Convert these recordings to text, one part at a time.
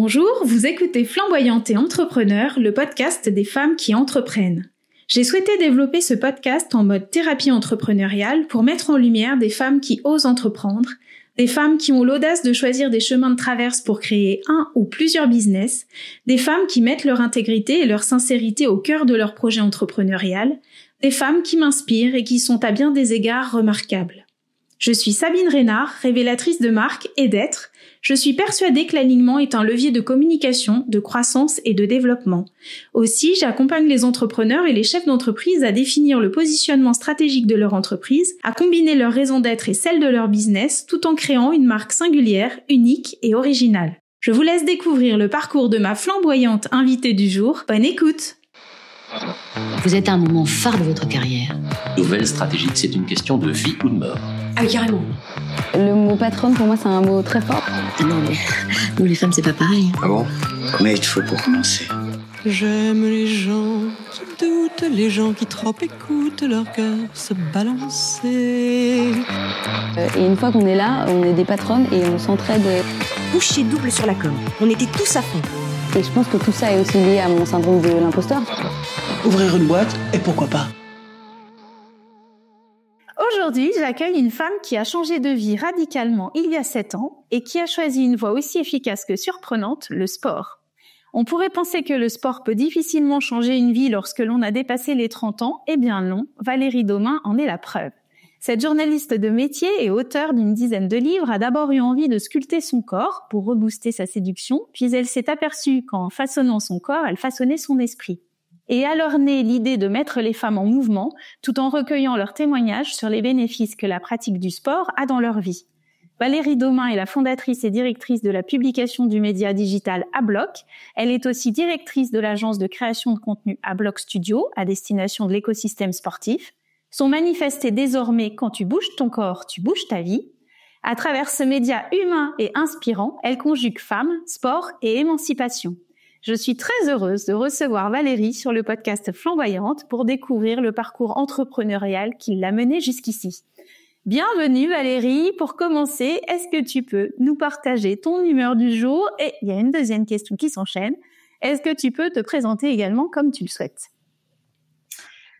Bonjour, vous écoutez Flamboyante et Entrepreneur, le podcast des femmes qui entreprennent. J'ai souhaité développer ce podcast en mode thérapie entrepreneuriale pour mettre en lumière des femmes qui osent entreprendre, des femmes qui ont l'audace de choisir des chemins de traverse pour créer un ou plusieurs business, des femmes qui mettent leur intégrité et leur sincérité au cœur de leur projet entrepreneurial, des femmes qui m'inspirent et qui sont à bien des égards remarquables. Je suis Sabine Reynard, révélatrice de marque et d'être. Je suis persuadée que l'alignement est un levier de communication, de croissance et de développement. Aussi, j'accompagne les entrepreneurs et les chefs d'entreprise à définir le positionnement stratégique de leur entreprise, à combiner leur raison d'être et celle de leur business, tout en créant une marque singulière, unique et originale. Je vous laisse découvrir le parcours de ma flamboyante invitée du jour. Bonne écoute! Vous êtes à un moment phare de votre carrière. Nouvelle stratégique, c'est une question de vie ou de mort. Ah oui, carrément. Le mot patronne, pour moi, c'est un mot très fort. Ah non, mais nous les femmes, c'est pas pareil. Ah bon? Combien il te faut pour commencer? J'aime les gens qui doutent, les gens qui trop écoutent leur cœur se balancer. Et une fois qu'on est là, on est des patronnes et on s'entraide. Bouchée double sur la com. On était tous à fond. Et je pense que tout ça est aussi lié à mon syndrome de l'imposteur. Ouvrir une boîte, et pourquoi pas? Aujourd'hui, j'accueille une femme qui a changé de vie radicalement il y a 7 ans et qui a choisi une voie aussi efficace que surprenante, le sport. On pourrait penser que le sport peut difficilement changer une vie lorsque l'on a dépassé les 30 ans. Eh bien non, Valérie Domin en est la preuve. Cette journaliste de métier et auteure d'une dizaine de livres a d'abord eu envie de sculpter son corps pour rebooster sa séduction, puis elle s'est aperçue qu'en façonnant son corps, elle façonnait son esprit. Et alors naît l'idée de mettre les femmes en mouvement, tout en recueillant leurs témoignages sur les bénéfices que la pratique du sport a dans leur vie. Valérie Domin est la fondatrice et directrice de la publication du média digital Abloc. Elle est aussi directrice de l'agence de création de contenu Abloc Studio, à destination de l'écosystème sportif. Son manifeste est désormais « Quand tu bouges ton corps, tu bouges ta vie ». À travers ce média humain et inspirant, elle conjugue femmes, sport et émancipation. Je suis très heureuse de recevoir Valérie sur le podcast Flamboyante pour découvrir le parcours entrepreneurial qui l'a menée jusqu'ici. Bienvenue Valérie. Pour commencer, est-ce que tu peux nous partager ton humeur du jour? Et il y a une deuxième question qui s'enchaîne. Est-ce que tu peux te présenter également comme tu le souhaites?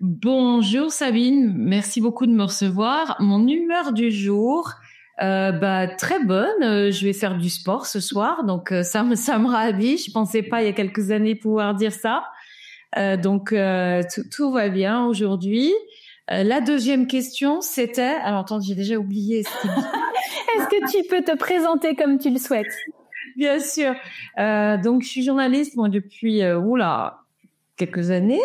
Bonjour Sabine, merci beaucoup de me recevoir. Mon humeur du jour, très bonne. Je vais faire du sport ce soir, donc ça me ravit. Je pensais pas il y a quelques années pouvoir dire ça. Tout va bien aujourd'hui. La deuxième question, c'était... Alors attends, j'ai déjà oublié. Est-ce que tu peux te présenter comme tu le souhaites? Bien sûr. Donc je suis journaliste depuis quelques années.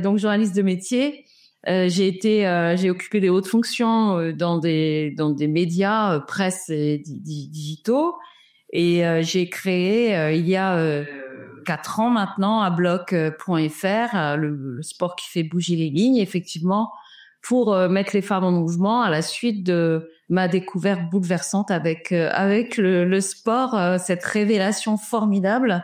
Donc journaliste de métier. J'ai occupé des hautes fonctions dans des médias presse et digitaux et j'ai créé il y a 4 ans maintenant Abloc.fr, le sport qui fait bouger les lignes, effectivement, pour mettre les femmes en mouvement à la suite de ma découverte bouleversante avec le sport, cette révélation formidable.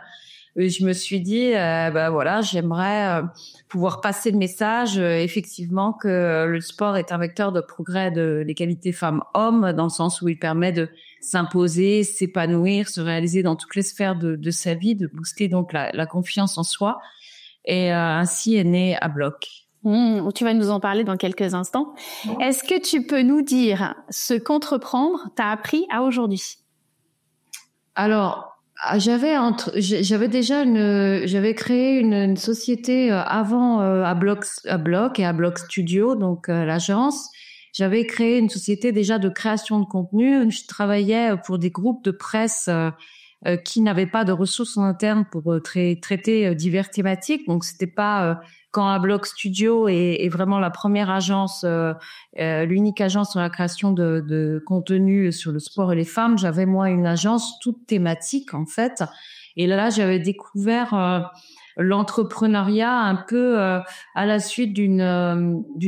Je me suis dit, j'aimerais pouvoir passer le message, effectivement, que le sport est un vecteur de progrès de l'égalité femmes-hommes, dans le sens où il permet de s'imposer, s'épanouir, se réaliser dans toutes les sphères de sa vie, de booster donc la confiance en soi. Et ainsi est né Abloc. Tu vas nous en parler dans quelques instants. Est-ce que tu peux nous dire ce qu'entreprendre t'a appris à aujourd'hui? Alors, j'avais créé une société avant Abloc et Abloc Studio, donc l'agence. J'avais créé une société déjà de création de contenu. Je travaillais pour des groupes de presse qui n'avaient pas de ressources en interne pour traiter diverses thématiques. Donc c'était pas quand Abloc Studio est vraiment la première agence, l'unique agence sur la création de contenu sur le sport et les femmes. J'avais moi une agence toute thématique en fait. Et là j'avais découvert l'entrepreneuriat un peu à la suite d'une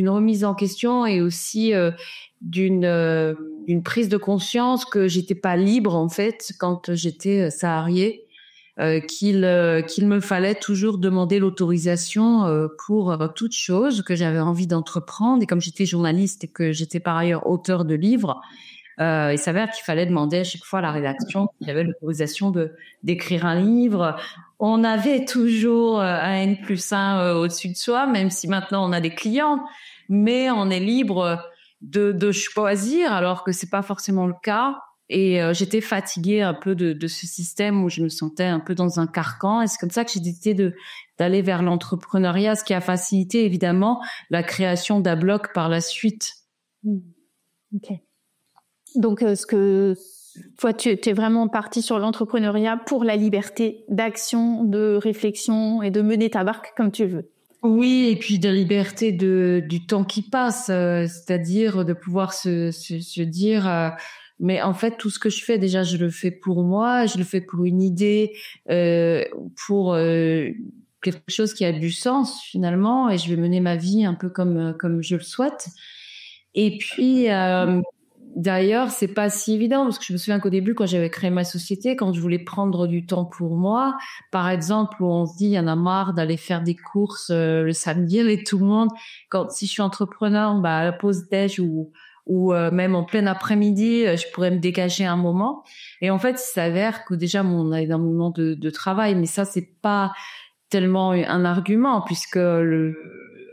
remise en question et aussi d'une prise de conscience que j'étais pas libre en fait quand j'étais salariée, qu'il me fallait toujours demander l'autorisation pour toute chose que j'avais envie d'entreprendre. Et comme j'étais journaliste et que j'étais par ailleurs auteur de livres, Il s'avère qu'il fallait demander à chaque fois à la rédaction qu'il avait l'autorisation d'écrire un livre. On avait toujours un N+1 au-dessus de soi, même si maintenant on a des clients, mais on est libre de choisir, alors que c'est pas forcément le cas. Et j'étais fatiguée un peu de ce système où je me sentais un peu dans un carcan. Et c'est comme ça que j'ai décidé d'aller vers l'entrepreneuriat, ce qui a facilité évidemment la création d'A-Block par la suite. Ok. Donc, toi, tu es vraiment partie sur l'entrepreneuriat pour la liberté d'action, de réflexion et de mener ta barque comme tu veux. Oui, et puis de liberté du temps qui passe, c'est-à-dire de pouvoir se dire, mais en fait, tout ce que je fais, déjà, je le fais pour moi, je le fais pour une idée, pour quelque chose qui a du sens finalement, et je vais mener ma vie un peu comme je le souhaite. Et puis, d'ailleurs, c'est pas si évident parce que je me souviens qu'au début, quand j'avais créé ma société, quand je voulais prendre du temps pour moi, par exemple, où on se dit, il y en a marre d'aller faire des courses le samedi avec tout le monde. Si je suis entrepreneur, à la pause déj ou même en plein après-midi, je pourrais me dégager un moment. Et en fait, il s'avère que déjà, on a énormément de travail, mais ça, c'est pas tellement un argument puisque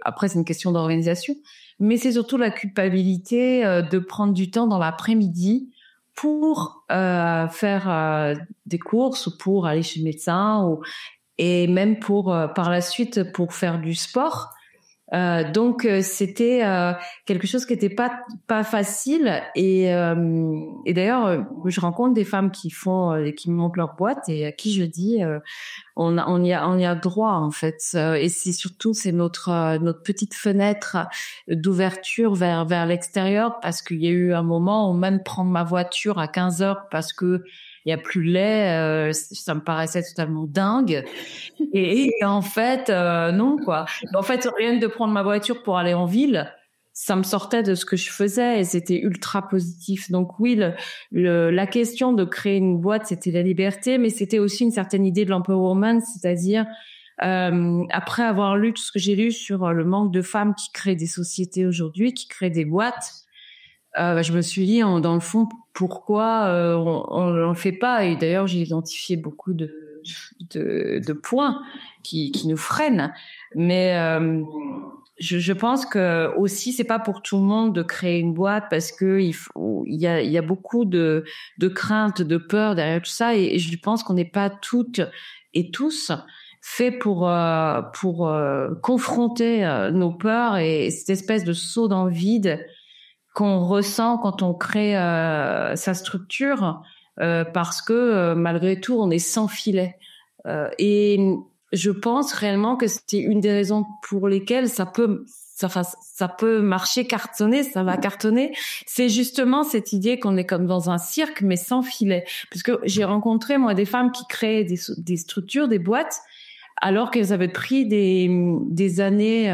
après, c'est une question d'organisation. Mais c'est surtout la culpabilité de prendre du temps dans l'après-midi pour faire des courses ou pour aller chez le médecin et même pour par la suite pour faire du sport. Donc c'était quelque chose qui était pas facile et d'ailleurs je rencontre des femmes qui montent leur boîte et à qui je dis on y a droit en fait et c'est notre petite fenêtre d'ouverture vers l'extérieur parce qu'il y a eu un moment où même prendre ma voiture à 15h parce que il y a plus de lait, ça me paraissait totalement dingue. Et en fait, non, quoi. En fait, rien que de prendre ma voiture pour aller en ville, ça me sortait de ce que je faisais et c'était ultra positif. Donc oui, la question de créer une boîte, c'était la liberté, mais c'était aussi une certaine idée de l'empowerment, c'est-à-dire après avoir lu tout ce que j'ai lu sur le manque de femmes qui créent des sociétés aujourd'hui, qui créent des boîtes, je me suis dit, dans le fond, pourquoi on le fait pas. Et d'ailleurs, j'ai identifié beaucoup de points qui nous freinent. Mais je pense que aussi, c'est pas pour tout le monde de créer une boîte parce que il y a beaucoup de craintes, de peur derrière tout ça. Et je pense qu'on n'est pas toutes et tous faits pour confronter nos peurs et cette espèce de saut dans le vide qu'on ressent quand on crée sa structure parce que malgré tout on est sans filet et je pense réellement que c'est une des raisons pour lesquelles ça peut marcher, cartonner, ça va cartonner, c'est justement cette idée qu'on est comme dans un cirque mais sans filet, parce que j'ai rencontré moi des femmes qui créaient des structures, des boîtes alors qu'elles avaient pris des années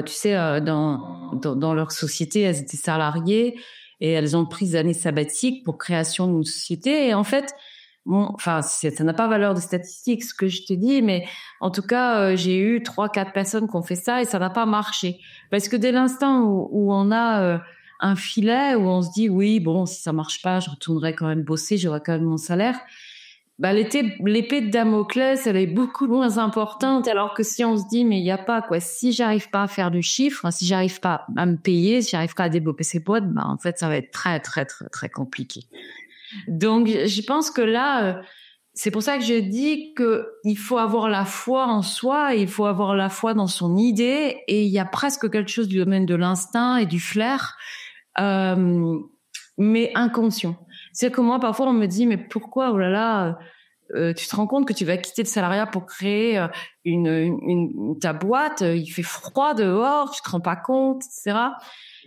tu sais, dans leur société, elles étaient salariées et elles ont pris des années sabbatiques pour création d'une société. Et en fait, ça n'a pas valeur de statistique ce que je te dis, mais en tout cas, j'ai eu 3-4 personnes qui ont fait ça et ça n'a pas marché. Parce que dès l'instant où on a un filet, où on se dit oui, bon, si ça marche pas, je retournerai quand même bosser, j'aurai quand même mon salaire. L'épée de Damoclès, elle est beaucoup moins importante, alors que si on se dit, mais il n'y a pas, quoi, si j'arrive pas à faire du chiffre, si j'arrive pas à me payer, si j'arrive pas à développer ces boîtes, en fait, ça va être très, très, très, très compliqué. Donc, je pense que là, c'est pour ça que je dis que il faut avoir la foi en soi, il faut avoir la foi dans son idée, et il y a presque quelque chose du domaine de l'instinct et du flair, mais inconscient. C'est que moi, parfois, on me dit, mais pourquoi, oh là là, tu te rends compte que tu vas quitter le salariat pour créer ta boîte, il fait froid dehors, tu te rends pas compte, etc.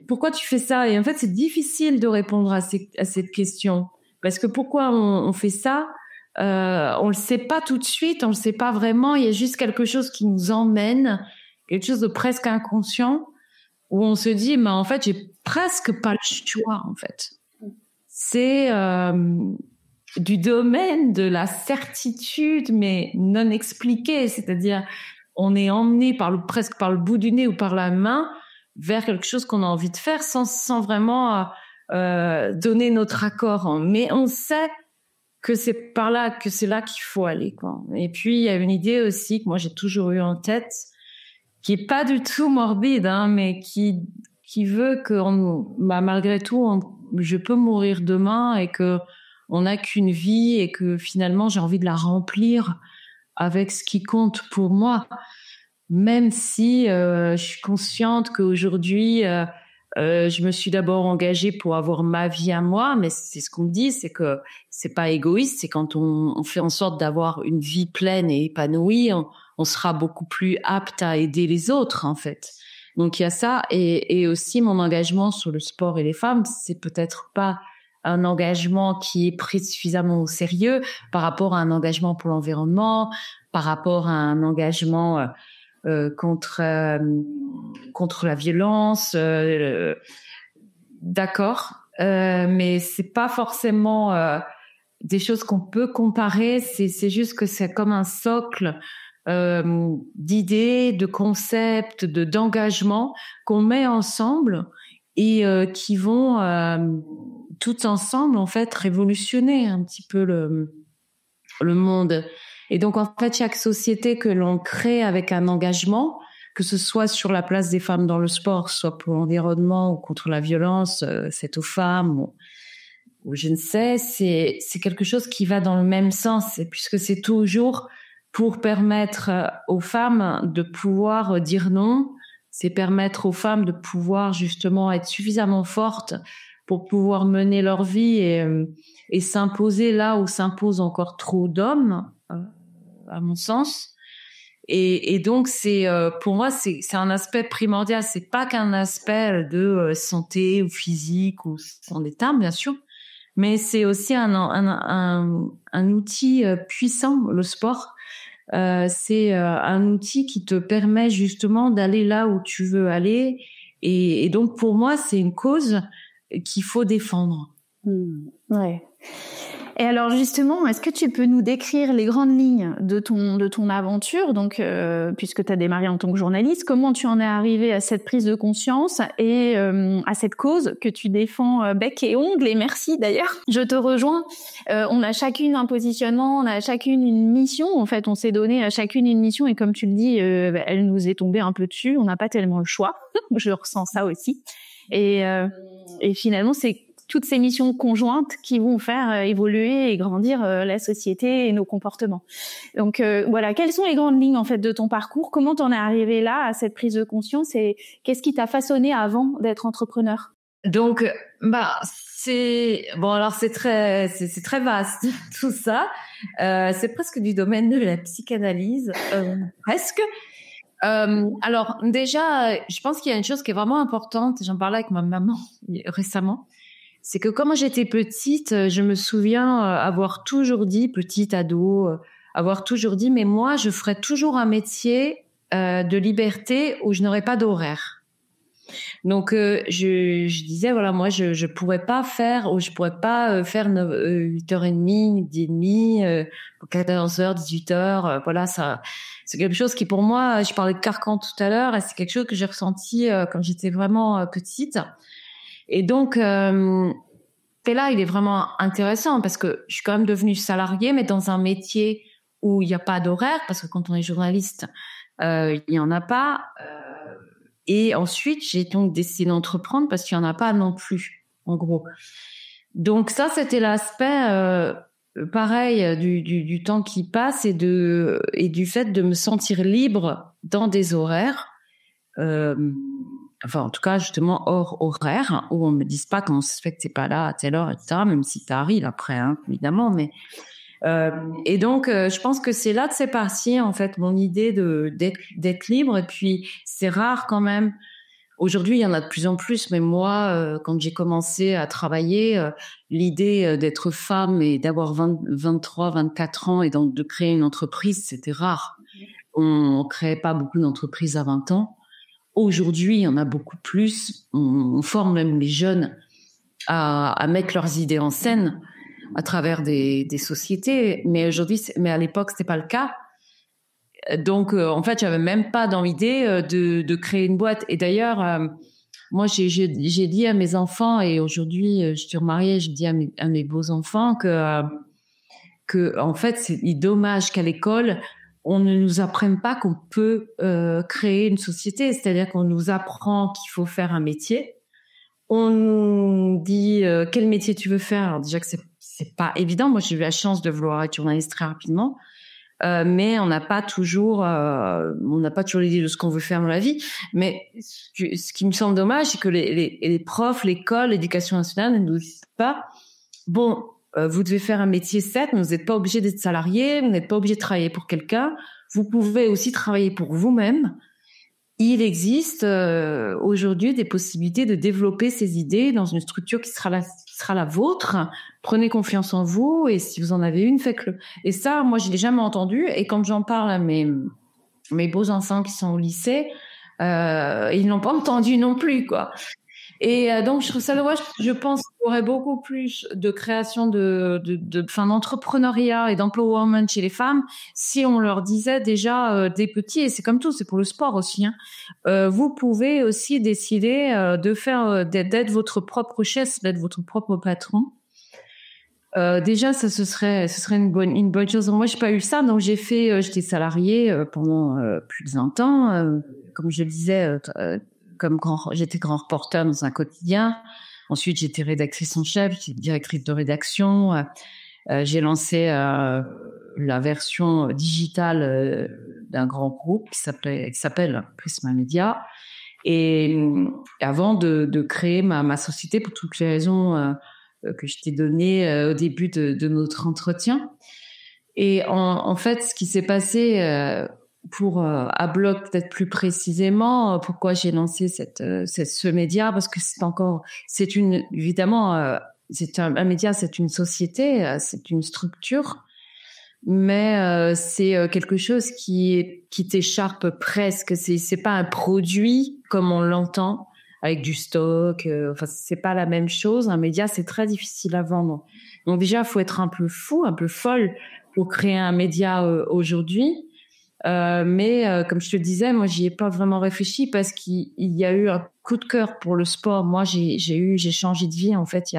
Pourquoi tu fais ça? Et en fait, c'est difficile de répondre à cette question. Parce que pourquoi on fait ça? On le sait pas tout de suite, on le sait pas vraiment, il y a juste quelque chose qui nous emmène, quelque chose de presque inconscient, où on se dit, mais en fait, j'ai presque pas le choix, en fait. C'est du domaine de la certitude, mais non expliquée. C'est-à-dire, on est emmené presque par le bout du nez ou par la main vers quelque chose qu'on a envie de faire sans vraiment donner notre accord, mais on sait que c'est là qu'il faut aller, quoi. Et puis il y a une idée aussi que moi j'ai toujours eu en tête, qui est pas du tout morbide, hein, mais qui veut que malgré tout, je peux mourir demain et que on n'a qu'une vie et que finalement j'ai envie de la remplir avec ce qui compte pour moi, même si je suis consciente qu'aujourd'hui je me suis d'abord engagée pour avoir ma vie à moi, mais c'est ce qu'on me dit, c'est que c'est pas égoïste, c'est quand on fait en sorte d'avoir une vie pleine et épanouie, on sera beaucoup plus apte à aider les autres, en fait. Donc il y a ça, et aussi mon engagement sur le sport et les femmes, c'est peut-être pas un engagement qui est pris suffisamment au sérieux par rapport à un engagement pour l'environnement, par rapport à un engagement contre la violence, d'accord, mais c'est pas forcément des choses qu'on peut comparer. C'est juste que c'est comme un socle d'idées, de concepts, d'engagement qu'on met ensemble et qui vont tout ensemble en fait révolutionner un petit peu le monde. Et donc, en fait, chaque société que l'on crée avec un engagement, que ce soit sur la place des femmes dans le sport, soit pour l'environnement ou contre la violence faite aux femmes, ou je ne sais, c'est quelque chose qui va dans le même sens, et puisque c'est toujours pour permettre aux femmes de pouvoir dire non, c'est permettre aux femmes de pouvoir justement être suffisamment fortes pour pouvoir mener leur vie et s'imposer là où s'imposent encore trop d'hommes, à mon sens. Et donc c'est pour moi c'est un aspect primordial. C'est pas qu'un aspect de santé ou physique ou santé terme, bien sûr, mais c'est aussi un outil puissant, le sport. C'est un outil qui te permet justement d'aller là où tu veux aller, et donc pour moi c'est une cause qu'il faut défendre. Ouais. Et alors justement, est-ce que tu peux nous décrire les grandes lignes de ton aventure, donc puisque tu as démarré en tant que journaliste, comment tu en es arrivé à cette prise de conscience et à cette cause que tu défends bec et ongle, et merci d'ailleurs. Je te rejoins. On a chacune un positionnement, on a chacune une mission. En fait, on s'est donné à chacune une mission, et comme tu le dis, elle nous est tombée un peu dessus. On n'a pas tellement le choix. Je ressens ça aussi. Et finalement, c'est toutes ces missions conjointes qui vont faire évoluer et grandir la société et nos comportements. Donc voilà, quelles sont les grandes lignes en fait de ton parcours? Comment t'en es arrivé là à cette prise de conscience, et qu'est-ce qui t'a façonné avant d'être entrepreneur? Donc c'est très vaste tout ça. C'est presque du domaine de la psychanalyse, presque. Alors déjà, je pense qu'il y a une chose qui est vraiment importante. J'en parlais avec ma maman récemment. C'est que quand j'étais petite, je me souviens avoir toujours dit, petite ado, avoir toujours dit, mais moi, je ferais toujours un métier de liberté où je n'aurais pas d'horaire. Donc, je disais, voilà, moi, je pourrais pas faire, ou je pourrais pas faire 8h30, midi et demi, 14h, 18h, voilà, ça, c'est quelque chose qui, pour moi, je parlais de carcan tout à l'heure, et c'est quelque chose que j'ai ressenti quand j'étais vraiment petite. Et donc, et là, il est vraiment intéressant parce que je suis quand même devenue salariée, mais dans un métier où il n'y a pas d'horaire, parce que quand on est journaliste, il n'y en a pas. Et ensuite, j'ai donc décidé d'entreprendre parce qu'il n'y en a pas non plus, en gros. Donc ça, c'était l'aspect pareil du temps qui passe et du fait de me sentir libre dans des horaires. Enfin, en tout cas, justement, hors horaire, où on me dise pas quand on se fait que t'es pas là à telle heure, etc., même si t'arrives après, hein, évidemment, mais, et donc, je pense que c'est là que c'est parti, en fait, mon idée d'être libre, et puis, c'est rare quand même. Aujourd'hui, il y en a de plus en plus, mais moi, quand j'ai commencé à travailler, l'idée d'être femme et d'avoir 23, 24 ans et donc de créer une entreprise, c'était rare. On créait pas beaucoup d'entreprises à 20 ans. Aujourd'hui, il y en a beaucoup plus. On forme même les jeunes à mettre leurs idées en scène à travers des sociétés. Mais aujourd'hui, mais à l'époque, c'était pas le cas. Donc, en fait, j'avais même pas dans l'idée de créer une boîte. Et d'ailleurs, Moi, j'ai dit à mes enfants, et aujourd'hui, je suis remariée, je dis à mes beaux-enfants que en fait, c'est dommage qu'à l'école, on ne nous apprenne pas qu'on peut créer une société. C'est-à-dire qu'on nous apprend qu'il faut faire un métier. On nous dit quel métier tu veux faire. Alors déjà que c'est pas évident. Moi, j'ai eu la chance de vouloir être journaliste très rapidement. Mais on n'a pas toujours l'idée de ce qu'on veut faire dans la vie. Mais ce qui me semble dommage, c'est que les profs, l'école, l'éducation nationale ne nous disent pas, bon, vous devez faire un métier, certes, mais vous n'êtes pas obligé d'être salarié, vous n'êtes pas obligé de travailler pour quelqu'un. Vous pouvez aussi travailler pour vous-même. Il existe aujourd'hui des possibilités de développer ces idées dans une structure qui sera la vôtre. Prenez confiance en vous, et si vous en avez une, faites-le. Et ça, moi, je l'ai jamais entendu. Et quand j'en parle à mes beaux enfants qui sont au lycée, ils n'ont pas entendu non plus, quoi. Et donc, je trouve ça dommage. Je pense qu'il y aurait beaucoup plus de création d'entrepreneuriat et d'empowerment chez les femmes si on leur disait déjà des petits, et c'est comme tout, c'est pour le sport aussi, hein. Vous pouvez aussi décider d'être votre propre chef, d'être votre propre patron. Déjà, ce serait une bonne chose. Moi, j'ai pas eu ça, donc j'étais salariée pendant plus de 20 ans, comme je le disais. J'étais grand reporter dans un quotidien. Ensuite, j'étais rédactrice en chef, j'étais directrice de rédaction. J'ai lancé la version digitale d'un grand groupe qui s'appelle Prisma Media. Et avant de créer ma société, pour toutes les raisons que je t'ai données au début de notre entretien. Et en fait, ce qui s'est passé... pour à bloc peut-être plus précisément, pourquoi j'ai lancé ce média, parce que c'est un média, c'est une société, c'est une structure, mais c'est quelque chose qui t'écharpe presque. C'est pas un produit comme on l'entend avec du stock. Enfin, c'est pas la même chose. Un média, c'est très difficile à vendre. Donc déjà, faut être un peu fou, un peu folle pour créer un média aujourd'hui. Mais comme je te disais, moi j'y ai pas vraiment réfléchi parce qu'il y a eu un coup de cœur pour le sport. Moi j'ai changé de vie en fait il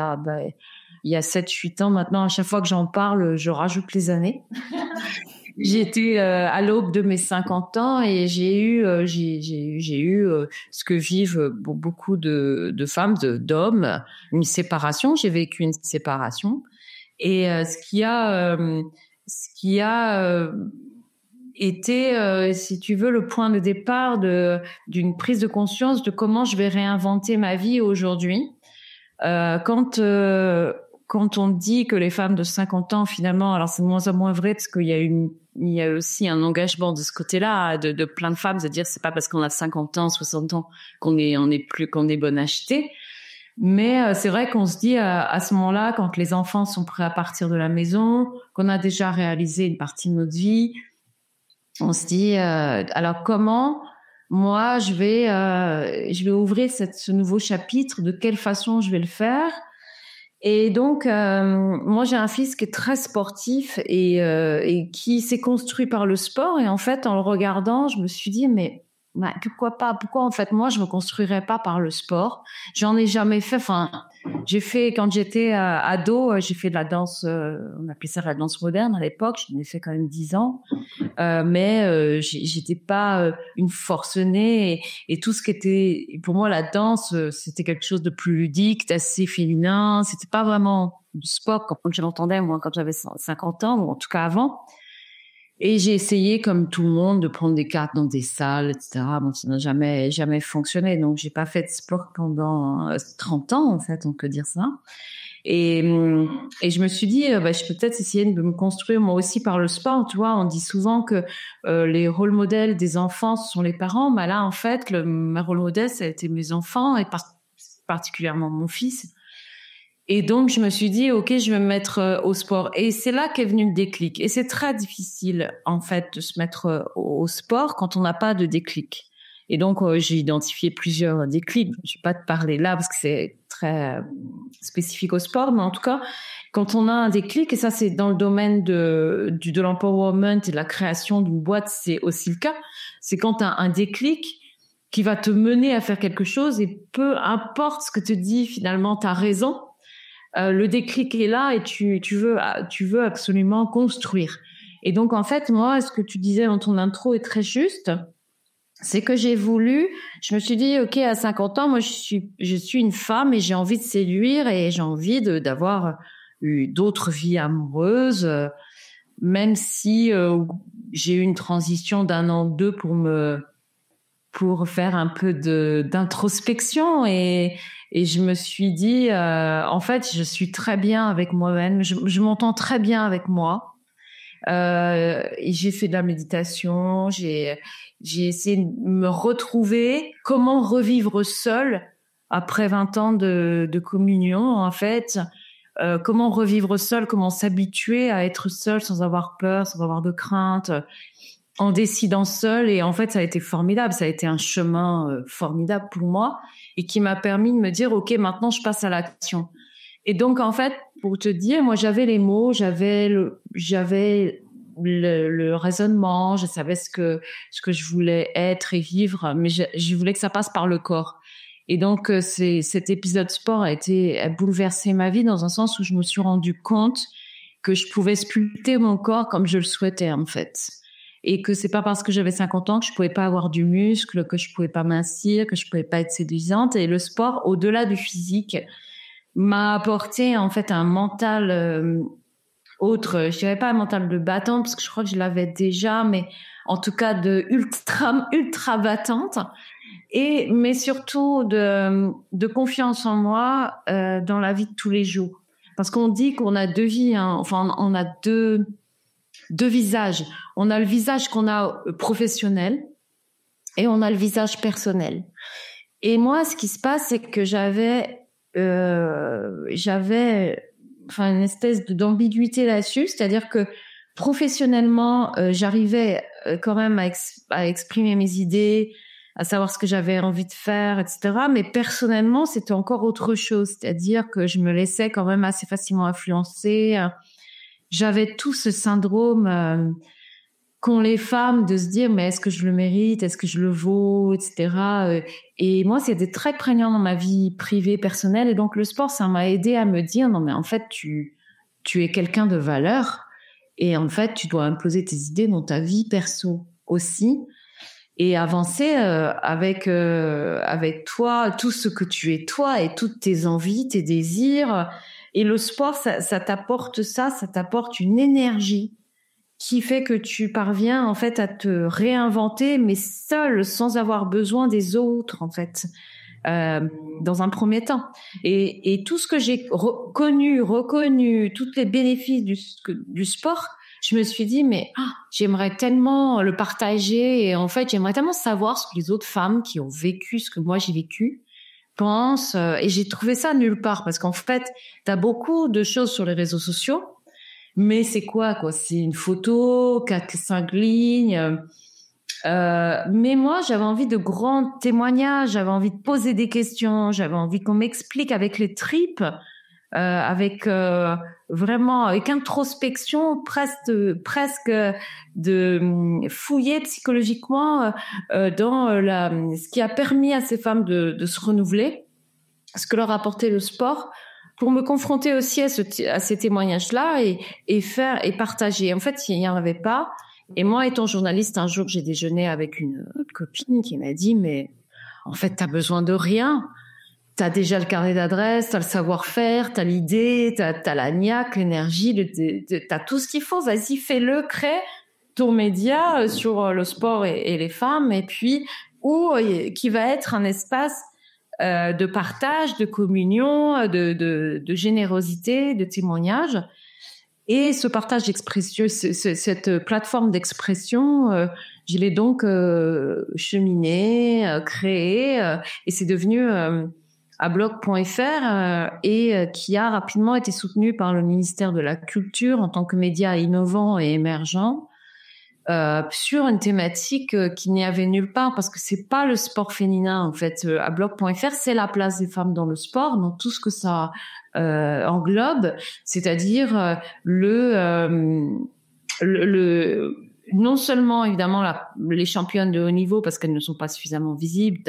y a 7-8 ans maintenant. À chaque fois que j'en parle, je rajoute les années. J'étais à l'aube de mes 50 ans et j'ai eu ce que vivent beaucoup de femmes, d'hommes, une séparation. J'ai vécu une séparation et ce qui a était, si tu veux, le point de départ d'une prise de conscience de comment je vais réinventer ma vie aujourd'hui. Quand on dit que les femmes de 50 ans, finalement, alors c'est de moins en moins vrai parce qu'il y a aussi un engagement de ce côté-là de plein de femmes de dire c'est pas parce qu'on a 50 ans, 60 ans qu'on est bonne à acheter. Mais c'est vrai qu'on se dit à ce moment-là, quand les enfants sont prêts à partir de la maison, qu'on a déjà réalisé une partie de notre vie, on se dit alors comment moi je vais ouvrir ce nouveau chapitre, de quelle façon je vais le faire. Et donc moi j'ai un fils qui est très sportif et qui s'est construit par le sport, et en fait en le regardant je me suis dit mais pourquoi en fait moi je me construirais pas par le sport. J'en ai jamais fait, j'ai fait quand j'étais ado, j'ai fait de la danse, on appelait ça la danse moderne à l'époque, j'en ai fait quand même 10 ans, mais j'étais pas une forcenée, et tout ce qui était pour moi la danse, c'était quelque chose de plus ludique, d'assez féminin, c'était pas vraiment du sport comme je l'entendais moi quand j'avais 50 ans, ou en tout cas avant. Et j'ai essayé, comme tout le monde, de prendre des cartes dans des salles, etc. Bon, ça n'a jamais fonctionné. Donc, j'ai pas fait de sport pendant 30 ans, en fait, on peut dire ça. Et je me suis dit, je peux peut-être essayer de me construire moi aussi par le sport. Tu vois, on dit souvent que les rôles modèles des enfants, ce sont les parents. Mais là, en fait, mes rôles modèles, ça a été mes enfants, et particulièrement mon fils. Et donc, je me suis dit, OK, je vais me mettre au sport. Et c'est là qu'est venu le déclic. Et c'est très difficile, en fait, de se mettre au sport quand on n'a pas de déclic. Et donc, j'ai identifié plusieurs déclics. Je vais pas te parler là parce que c'est très spécifique au sport. Mais en tout cas, quand on a un déclic, et ça, c'est dans le domaine de l'empowerment et de la création d'une boîte, c'est aussi le cas. C'est quand tu as un déclic qui va te mener à faire quelque chose, et peu importe ce que te dit finalement ta raison, le déclic est là et tu veux absolument construire. Et donc en fait, moi, ce que tu disais dans ton intro est très juste. C'est que je me suis dit, ok, à 50 ans, moi, je suis une femme et j'ai envie de séduire et j'ai envie d'avoir eu d'autres vies amoureuses, même si j'ai eu une transition d'1 an ou 2 pour faire un peu d'introspection, et je me suis dit, en fait, je suis très bien avec moi-même, je m'entends très bien avec moi. Et j'ai fait de la méditation, j'ai essayé de me retrouver, comment revivre seule après 20 ans de communion, en fait. Comment revivre seule, comment s'habituer à être seule sans avoir peur, sans avoir de crainte, en décidant seule. Et en fait, ça a été formidable. Ça a été un chemin formidable pour moi et qui m'a permis de me dire, OK, maintenant, je passe à l'action. Et donc, en fait, pour te dire, moi, j'avais les mots, j'avais le raisonnement, je savais ce que je voulais être et vivre, mais je voulais que ça passe par le corps. Et donc, cet épisode sport a bouleversé ma vie dans un sens où je me suis rendu compte que je pouvais sculpter mon corps comme je le souhaitais, en fait. Et que c'est pas parce que j'avais 50 ans que je pouvais pas avoir du muscle, que je pouvais pas mincir, que je pouvais pas être séduisante. Et le sport, au-delà du physique, m'a apporté, en fait, un mental autre. Je dirais pas un mental de battante, parce que je crois que je l'avais déjà, mais en tout cas de ultra battante. Mais surtout de confiance en moi dans la vie de tous les jours. Parce qu'on dit qu'on a 2 vies, hein. Enfin, on a deux visages. On a le visage qu'on a professionnel et on a le visage personnel. Et moi, ce qui se passe, c'est que j'avais une espèce d'ambiguïté là-dessus, c'est-à-dire que professionnellement, j'arrivais quand même à exprimer mes idées, à savoir ce que j'avais envie de faire, etc. Mais personnellement, c'était encore autre chose. C'est-à-dire que je me laissais quand même assez facilement influencer. J'avais tout ce syndrome qu'ont les femmes de se dire, mais est-ce que je le mérite? Est-ce que je le vaux? Etc. Et moi, c'était très prégnant dans ma vie privée, personnelle. Et donc, le sport, ça m'a aidé à me dire, non, mais en fait, tu es quelqu'un de valeur. Et en fait, tu dois imposer tes idées dans ta vie perso aussi. Et avancer avec toi, tout ce que tu es toi et toutes tes envies, tes désirs. Et le sport, ça t'apporte une énergie qui fait que tu parviens en fait à te réinventer, mais seul, sans avoir besoin des autres en fait, dans un premier temps. Et tout ce que j'ai reconnu, tous les bénéfices du sport, je me suis dit, mais j'aimerais tellement le partager, et en fait, j'aimerais tellement savoir ce que les autres femmes qui ont vécu ce que moi j'ai vécu pensent, et j'ai trouvé ça nulle part, parce qu'en fait, t'as beaucoup de choses sur les réseaux sociaux, mais c'est quoi? C'est une photo, 4-5 lignes. Mais moi, j'avais envie de grands témoignages, j'avais envie de poser des questions, j'avais envie qu'on m'explique avec les tripes, avec vraiment avec introspection, presque de fouiller psychologiquement dans ce qui a permis à ces femmes de se renouveler, ce que leur apportait le sport, pour me confronter aussi à ces témoignages-là et partager. En fait, il n'y en avait pas. Et moi, étant journaliste, un jour, j'ai déjeuné avec une copine qui m'a dit, mais en fait, t'as besoin de rien. T'as déjà le carnet d'adresse, t'as le savoir-faire, t'as l'idée, t'as la niaque, l'énergie, t'as tout ce qu'il faut. Vas-y, fais-le, crée ton média sur le sport et les femmes, et puis qui va être un espace de partage, de communion, de générosité, de témoignage. Et ce partage d'expression, cette plateforme d'expression, je l'ai donc cheminée, créée, et c'est devenu ablog.fr, et qui a rapidement été soutenu par le ministère de la Culture en tant que média innovant et émergent, sur une thématique qui n'y avait nulle part, parce que c'est pas le sport féminin en fait. Ablog.fr, c'est la place des femmes dans le sport, dans tout ce que ça englobe, c'est-à-dire non seulement évidemment les championnes de haut niveau parce qu'elles ne sont pas suffisamment visibles,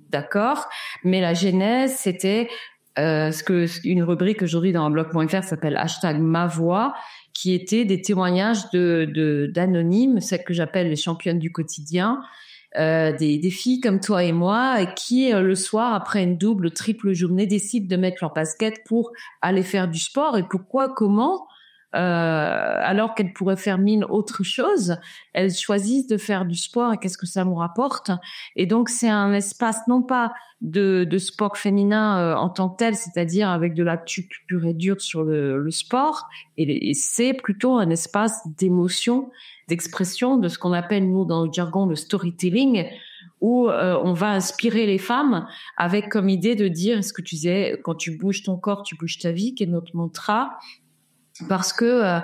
d'accord, mais la genèse c'était une rubrique aujourd'hui dans blog.fr s'appelle #mavoix, qui était des témoignages d'anonymes, celles que j'appelle les championnes du quotidien, des filles comme toi et moi qui le soir après une double, triple journée décident de mettre leur basket pour aller faire du sport. Et pourquoi, comment alors qu'elles pourraient faire mille autres choses, elles choisissent de faire du sport et qu'est-ce que ça nous rapporte. Et donc c'est un espace non pas de sport féminin en tant que tel, c'est-à-dire avec de l'actu pure et dure sur le sport, et c'est plutôt un espace d'émotion, d'expression, de ce qu'on appelle nous dans le jargon le storytelling, où on va inspirer les femmes avec comme idée de dire, ce que tu disais, quand tu bouges ton corps, tu bouges ta vie, qui est notre mantra, parce que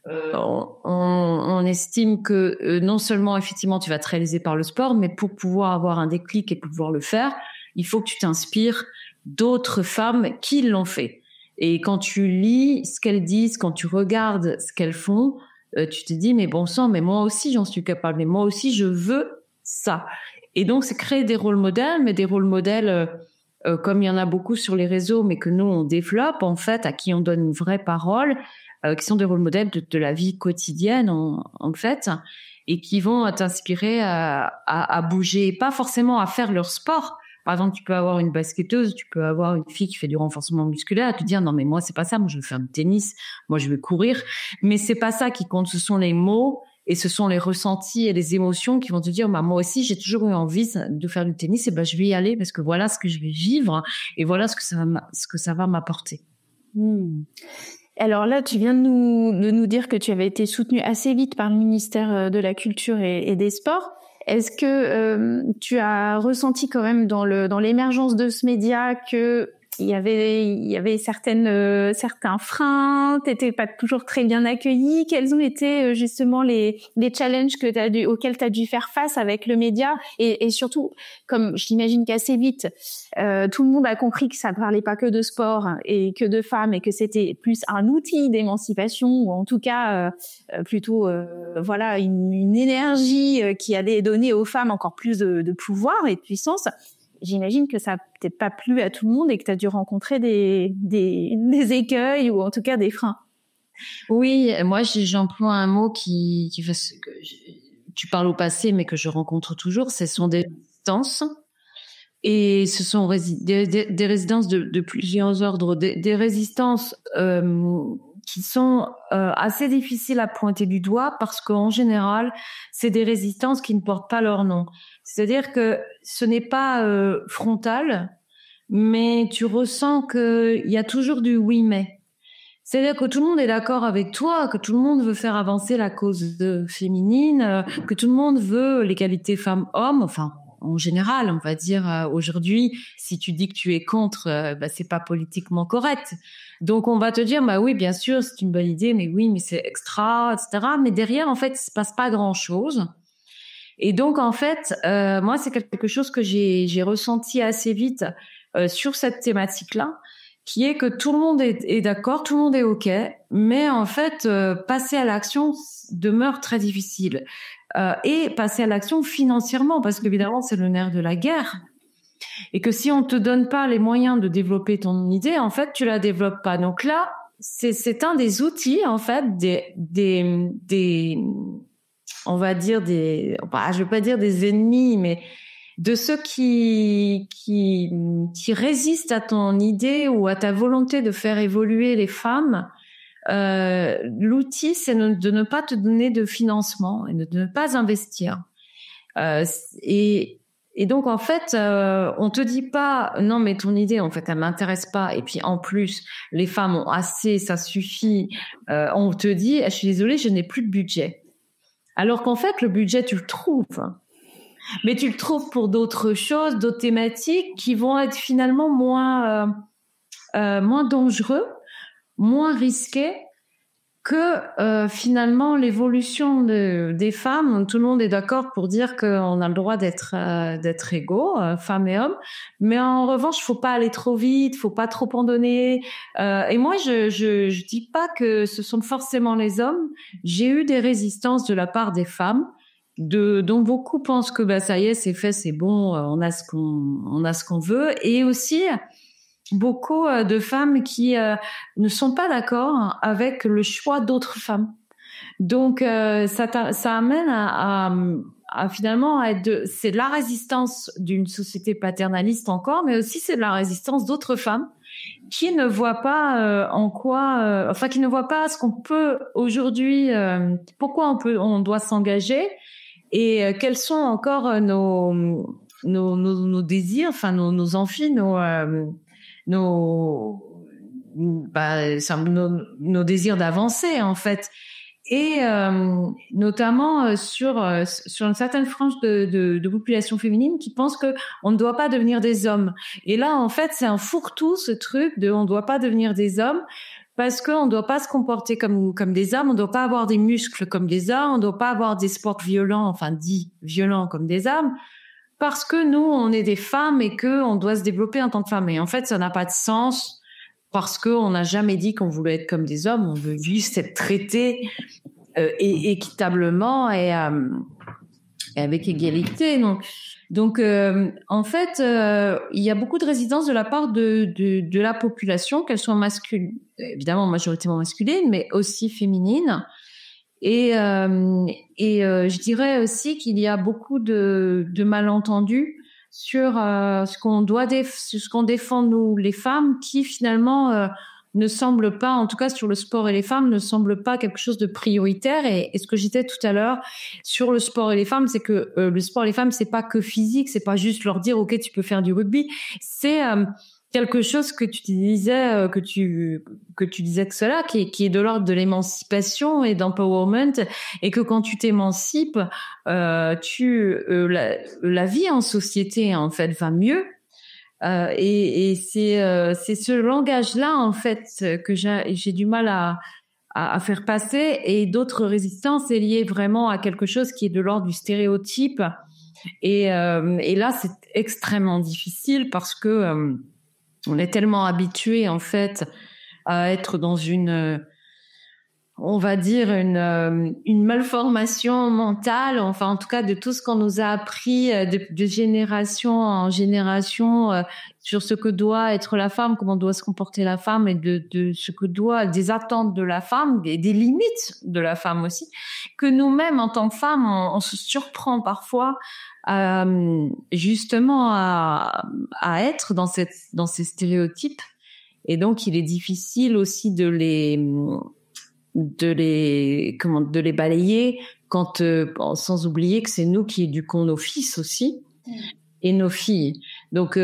on estime que non seulement effectivement tu vas te réaliser par le sport, mais pour pouvoir avoir un déclic et pouvoir le faire, il faut que tu t'inspires d'autres femmes qui l'ont fait. Et quand tu lis ce qu'elles disent, quand tu regardes ce qu'elles font, tu te dis mais bon sang, mais moi aussi j'en suis capable, mais moi aussi je veux ça. Et donc c'est créer des rôles modèles, mais des rôles modèles comme il y en a beaucoup sur les réseaux, mais que nous on développe en fait, à qui on donne une vraie parole, qui sont des rôles modèles de la vie quotidienne en fait, et qui vont t'inspirer à bouger, pas forcément à faire leur sport. Par exemple, tu peux avoir une basketteuse, tu peux avoir une fille qui fait du renforcement musculaire, à te dire non mais moi c'est pas ça, moi je veux faire du tennis, moi je veux courir, mais c'est pas ça qui compte, ce sont les mots et ce sont les ressentis et les émotions qui vont te dire bah moi aussi j'ai toujours eu envie de faire du tennis, et ben je vais y aller parce que voilà ce que je vais vivre et voilà ce que ça va m'apporter. Alors là, tu viens de nous dire que tu avais été soutenue assez vite par le ministère de la Culture et des Sports. Est-ce que tu as ressenti quand même dans l'émergence de ce média que il y avait certains freins, t'étais pas toujours très bien accueillie? Quels ont été justement les challenges auxquels tu as dû faire face avec le média, et surtout, comme j'imagine qu'assez vite tout le monde a compris que ça ne parlait pas que de sport et que de femmes, et que c'était plus un outil d'émancipation, ou en tout cas plutôt voilà une énergie qui allait donner aux femmes encore plus de pouvoir et de puissance. J'imagine que ça n'a peut-être pas plu à tout le monde et que tu as dû rencontrer des écueils, ou en tout cas des freins. Oui, moi j'emploie un mot qui fait que tu parles au passé, mais que je rencontre toujours. Ce sont des résistances, et ce sont des résistances de plusieurs ordres, des résistances qui sont assez difficiles à pointer du doigt, parce qu'en général, c'est des résistances qui ne portent pas leur nom. C'est-à-dire que ce n'est pas frontal, mais tu ressens qu'il y a toujours du oui mais. C'est-à-dire que tout le monde est d'accord avec toi, que tout le monde veut faire avancer la cause féminine, que tout le monde veut l'égalité femmes-hommes, enfin en général, on va dire aujourd'hui, si tu dis que tu es contre, c'est pas politiquement correct. Donc on va te dire bah oui, bien sûr, c'est une bonne idée, mais oui, mais c'est extra, etc. Mais derrière, en fait, il se passe pas grand-chose. Et donc en fait, moi, c'est quelque chose que j'ai ressenti assez vite sur cette thématique-là, qui est que tout le monde est d'accord, tout le monde est OK, mais en fait, passer à l'action demeure très difficile. Et passer à l'action financièrement, parce qu'évidemment, c'est le nerf de la guerre. Et que si on te donne pas les moyens de développer ton idée, en fait, tu la développes pas. Donc là, c'est un des outils, en fait, on va dire je veux pas dire des ennemis, mais de ceux qui résistent à ton idée ou à ta volonté de faire évoluer les femmes. L'outil, c'est de ne pas te donner de financement et de ne pas investir. Et donc, en fait, on te dit pas, non, mais ton idée, en fait, elle m'intéresse pas. Et puis, en plus, les femmes ont assez, ça suffit. On te dit, je suis désolée, je n'ai plus de budget. Alors qu'en fait, le budget, tu le trouves. Mais tu le trouves pour d'autres choses, d'autres thématiques qui vont être finalement moins dangereux, moins risqués que finalement l'évolution des femmes, tout le monde est d'accord pour dire qu'on a le droit d'être égaux, femmes et hommes, mais en revanche, faut pas aller trop vite, faut pas trop en donner. Et moi, je dis pas que ce sont forcément les hommes. J'ai eu des résistances de la part des femmes, dont beaucoup pensent que ça y est, c'est fait, c'est bon, on a ce qu'on veut, et aussi beaucoup de femmes qui ne sont pas d'accord avec le choix d'autres femmes. Donc ça amène à finalement à c'est de la résistance d'une société paternaliste encore, mais aussi c'est de la résistance d'autres femmes qui ne voient pas qui ne voient pas ce qu'on peut aujourd'hui, pourquoi on doit s'engager, et quels sont encore nos désirs, enfin nos envies, nos désirs d'avancer en fait, et notamment sur une certaine frange de population féminine qui pense que on ne doit pas devenir des hommes. Et là en fait c'est un fourre-tout, ce truc de on ne doit pas devenir des hommes, parce qu'on ne doit pas se comporter comme des hommes, on ne doit pas avoir des muscles comme des hommes, on ne doit pas avoir des sports violents, enfin dits violents comme des hommes, parce que nous, on est des femmes et qu'on doit se développer en tant que femme. Et en fait, ça n'a pas de sens, parce qu'on n'a jamais dit qu'on voulait être comme des hommes, on veut juste être traités équitablement et avec égalité. Donc en fait, il y a beaucoup de résistance de la part de la population, qu'elle soit masculine, évidemment majoritairement masculine, mais aussi féminine. Et je dirais aussi qu'il y a beaucoup de malentendus sur ce qu'on défend nous les femmes, qui finalement ne semble pas, en tout cas sur le sport et les femmes, ne semble pas quelque chose de prioritaire. Et ce que je disais tout à l'heure sur le sport et les femmes, c'est que le sport et les femmes, c'est pas que physique, c'est pas juste leur dire ok tu peux faire du rugby, c'est quelque chose que tu disais que tu disais que cela qui est de l'ordre de l'émancipation et d'empowerment, et que quand tu t'émancipes, la vie en société en fait va mieux, et c'est ce langage-là en fait que j'ai du mal à faire passer, et d'autres résistances est liée vraiment à quelque chose qui est de l'ordre du stéréotype, et là c'est extrêmement difficile parce que on est tellement habitué en fait à être dans on va dire une malformation mentale, enfin en tout cas de tout ce qu'on nous a appris de génération en génération sur ce que doit être la femme, comment doit se comporter la femme, et de ce que des attentes de la femme, des limites de la femme aussi, que nous-mêmes en tant que femmes on se surprend parfois justement à être dans ces stéréotypes, et donc il est difficile aussi de les balayer quand sans oublier que c'est nous qui éduquons nos fils aussi et nos filles. Donc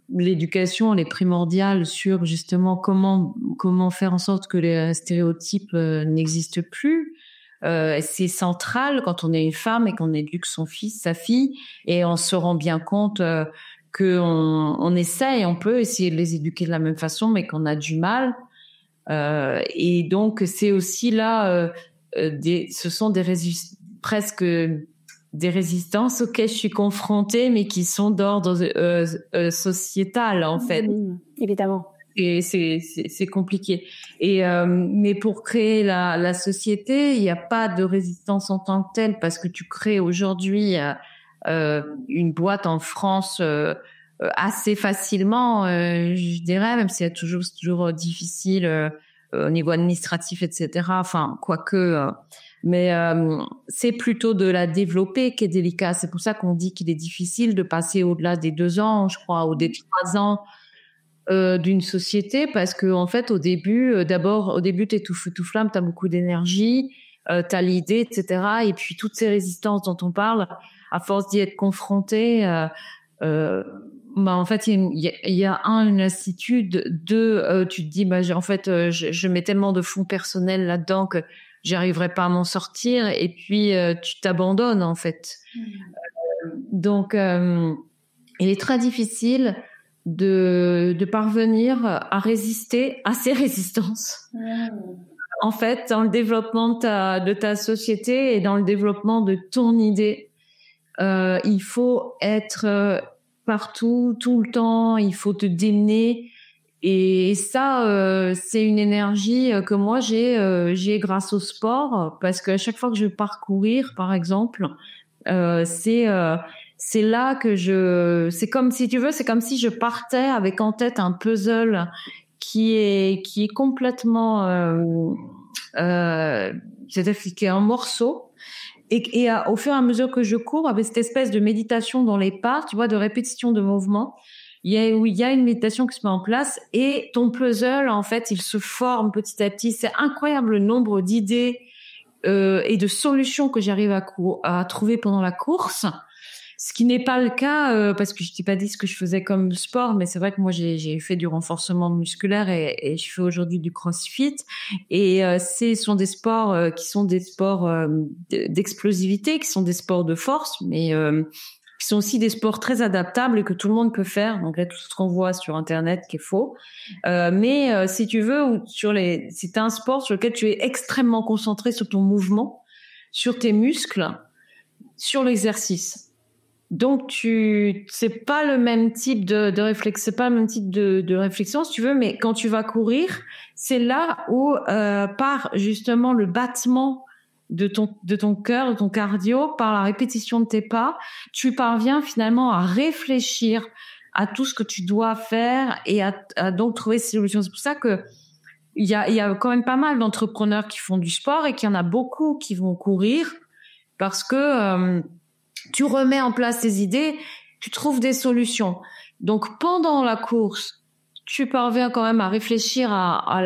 l'éducation elle est primordiale sur justement comment faire en sorte que les stéréotypes n'existent plus. C'est central quand on est une femme et qu'on éduque son fils, sa fille, et on se rend bien compte qu'on essaye, on peut essayer de les éduquer de la même façon, mais qu'on a du mal. Et donc c'est aussi là, ce sont presque des résistances auxquelles je suis confrontée, mais qui sont d'ordre sociétal en fait. Évidemment. Et c'est compliqué. Et mais pour créer la société, il n'y a pas de résistance en tant que telle, parce que tu crées aujourd'hui une boîte en France assez facilement, je dirais, même si c'est toujours difficile au niveau administratif, etc. Enfin, quoique, mais c'est plutôt de la développer qui est délicat. C'est pour ça qu'on dit qu'il est difficile de passer au-delà des 2 ans, je crois, ou des 3 ans d'une société, parce que en fait, au début, t'es tout feu tout flamme, t'as beaucoup d'énergie, t'as l'idée, etc. Et puis toutes ces résistances dont on parle, à force d'y être confronté, en fait, il y a une lassitude, tu te dis, en fait, je mets tellement de fonds personnels là-dedans que j'arriverai pas à m'en sortir, et puis tu t'abandonnes en fait. Donc, il est très difficile de parvenir à résister à ces résistances en fait, dans le développement de ta société et dans le développement de ton idée. Il faut être partout, tout le temps. Il faut te démener. Et ça, c'est une énergie que moi j'ai grâce au sport, parce qu'à chaque fois que je pars courir, par exemple, c'est là que c'est comme si tu veux, c'est comme si je partais avec en tête un puzzle qui est complètement c'est-à-dire qui est en morceaux. Et au fur et à mesure que je cours, avec cette espèce de méditation dans les pas, tu vois, de répétition de mouvements, il y a une méditation qui se met en place, et ton puzzle, en fait, il se forme petit à petit. C'est incroyable le nombre d'idées et de solutions que j'arrive à trouver pendant la course. Ce qui n'est pas le cas, parce que je t'ai pas dit ce que je faisais comme sport, mais c'est vrai que moi j'ai fait du renforcement musculaire et je fais aujourd'hui du crossfit. Et ce sont des sports qui sont des sports d'explosivité, qui sont des sports de force, mais qui sont aussi des sports très adaptables et que tout le monde peut faire. Donc là, tout ce qu'on voit sur Internet qui est faux. Mais si tu veux, si t'as un sport sur lequel tu es extrêmement concentré sur ton mouvement, sur tes muscles, sur l'exercice. Donc c'est pas le même type de réflexe, c'est pas le même type de réflexion, si tu veux, mais quand tu vas courir, c'est là où par justement le battement de ton cœur, de ton cardio, par la répétition de tes pas, tu parviens finalement à réfléchir à tout ce que tu dois faire et à donc trouver ces solutions. C'est pour ça que il y a quand même pas mal d'entrepreneurs qui font du sport et qu'il y en a beaucoup qui vont courir, parce que tu remets en place tes idées, tu trouves des solutions. Donc, pendant la course, tu parviens quand même à réfléchir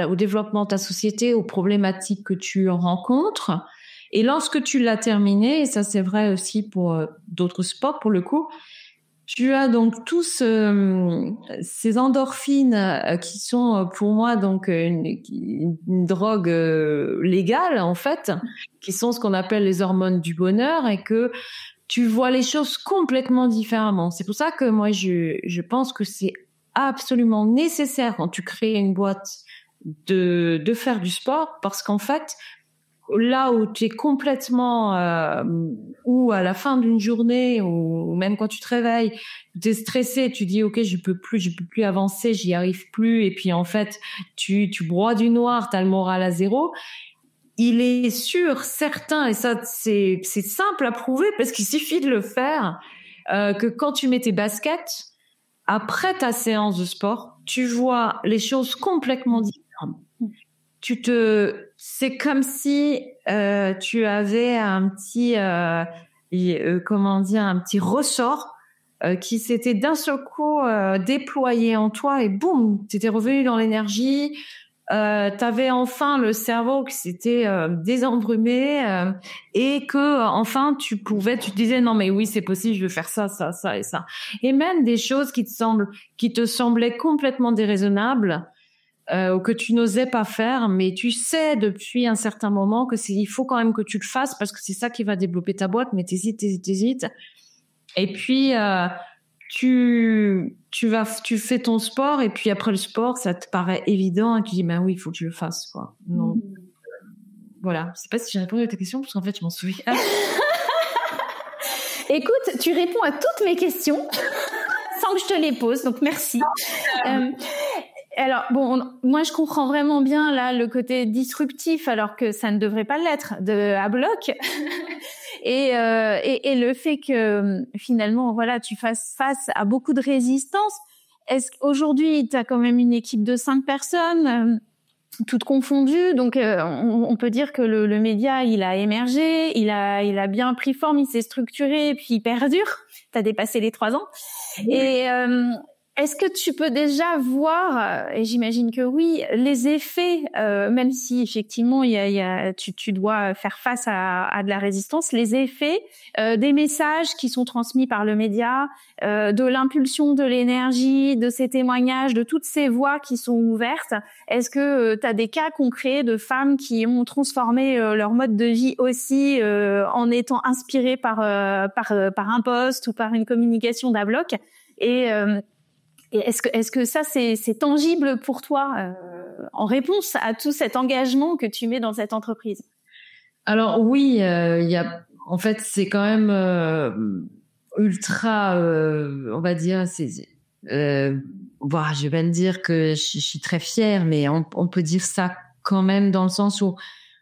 au développement de ta société, aux problématiques que tu rencontres. Et lorsque tu l'as terminé, et ça c'est vrai aussi pour d'autres sports pour le coup, tu as donc tous ces endorphines qui sont pour moi donc une drogue légale en fait, qui sont ce qu'on appelle les hormones du bonheur, et que tu vois les choses complètement différemment. C'est pour ça que moi, je pense que c'est absolument nécessaire quand tu crées une boîte de faire du sport, parce qu'en fait, là où tu es complètement, ou à la fin d'une journée, ou même quand tu te réveilles, tu es stressé, tu dis ok, je peux plus avancer, j'y arrive plus, et puis en fait, tu broies du noir, t'as le moral à zéro. Il est sûr, certain, et ça c'est simple à prouver parce qu'il suffit de le faire, que quand tu mets tes baskets, après ta séance de sport, tu vois les choses complètement différentes. C'est comme si tu avais un petit, un petit ressort qui s'était d'un seul coup déployé en toi, et boum, t'étais revenu dans l'énergie. T'avais enfin le cerveau qui s'était désembrumé, et que enfin tu te disais non mais oui c'est possible, je veux faire ça et ça, et même des choses qui te semblaient complètement déraisonnables, ou que tu n'osais pas faire, mais tu sais depuis un certain moment que il faut quand même que tu le fasses parce que c'est ça qui va développer ta boîte, mais t'hésites, et puis tu fais ton sport, et puis après le sport, ça te paraît évident, et tu dis, ben oui, il faut que je le fasse, quoi. Donc, voilà. Je sais pas si j'ai répondu à ta question, parce qu'en fait, je m'en souviens. Écoute, tu réponds à toutes mes questions sans que je te les pose, donc merci. Alors, bon, moi, je comprends vraiment bien, là, le côté disruptif, alors que ça ne devrait pas l'être, à bloc. Et le fait que, finalement, voilà, tu fasses face à beaucoup de résistance. Est-ce qu'aujourd'hui, tu as quand même une équipe de 5 personnes, toutes confondues. Donc, on peut dire que le média, il a émergé, il a bien pris forme, il s'est structuré, et puis il perdure. Tu as dépassé les 3 ans. Oui. Et est-ce que tu peux déjà voir, et j'imagine que oui, les effets, même si effectivement tu dois faire face à de la résistance, les effets des messages qui sont transmis par le média, de l'impulsion de l'énergie, de ces témoignages, de toutes ces voies qui sont ouvertes. Est-ce que tu as des cas concrets de femmes qui ont transformé leur mode de vie aussi en étant inspirées par un post ou par une communication d'A-Bloc, et est-ce que ça c'est tangible pour toi en réponse à tout cet engagement que tu mets dans cette entreprise? Alors oui, il y a, en fait, c'est quand même ultra, on va dire, je vais le dire que je suis très fière, mais on peut dire ça quand même dans le sens où,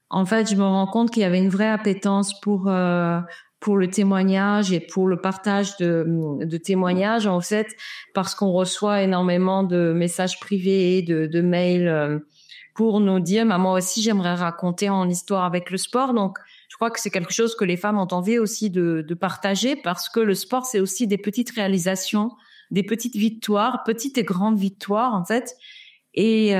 en fait, je me rends compte qu'il y avait une vraie appétence pour le témoignage et pour le partage de témoignages, en fait, parce qu'on reçoit énormément de messages privés, de mails pour nous dire, moi aussi, j'aimerais raconter mon histoire avec le sport. Donc, je crois que c'est quelque chose que les femmes ont envie aussi de partager, parce que le sport, c'est aussi des petites réalisations, des petites victoires, petites et grandes victoires, en fait. Et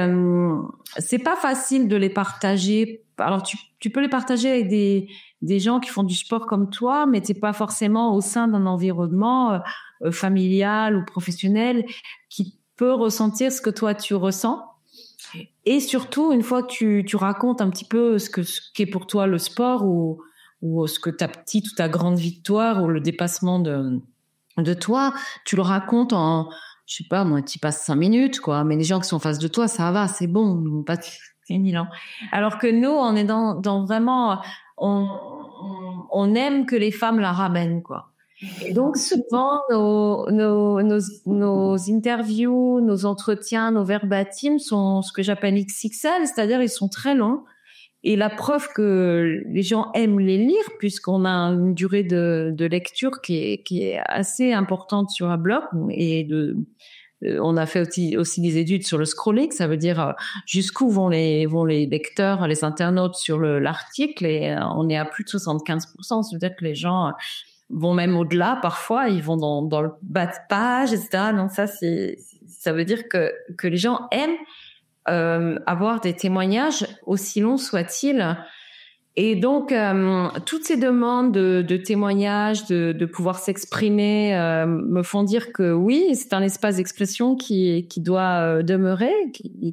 c'est pas facile de les partager. Alors, tu peux les partager avec des gens qui font du sport comme toi, mais t'es pas forcément au sein d'un environnement familial ou professionnel qui peut ressentir ce que toi tu ressens. Et surtout, une fois que tu racontes un petit peu ce qu'est pour toi le sport ou ce que ta petite ou ta grande victoire ou le dépassement de toi, tu le racontes en, je sais pas, moi, tu passes 5 minutes, quoi. Mais les gens qui sont en face de toi, ça va, c'est bon, pas pénible. Alors que nous, on est dans vraiment, on aime que les femmes la ramènent, quoi. Et donc, souvent, nos interviews, nos entretiens, nos verbatims sont ce que j'appelle XXL, c'est-à-dire ils sont très longs. Et la preuve que les gens aiment les lire, puisqu'on a une durée de lecture qui est assez importante sur un blog, et on a fait aussi des études sur le scrolling, ça veut dire jusqu'où vont les lecteurs, les internautes sur l'article, et on est à plus de 75%, ça veut dire que les gens vont même au-delà parfois, ils vont dans le bas de page, etc. Donc ça veut dire que les gens aiment avoir des témoignages, aussi longs soient-ils. Et donc, toutes ces demandes de témoignages, de pouvoir s'exprimer, me font dire que oui, c'est un espace d'expression qui doit demeurer,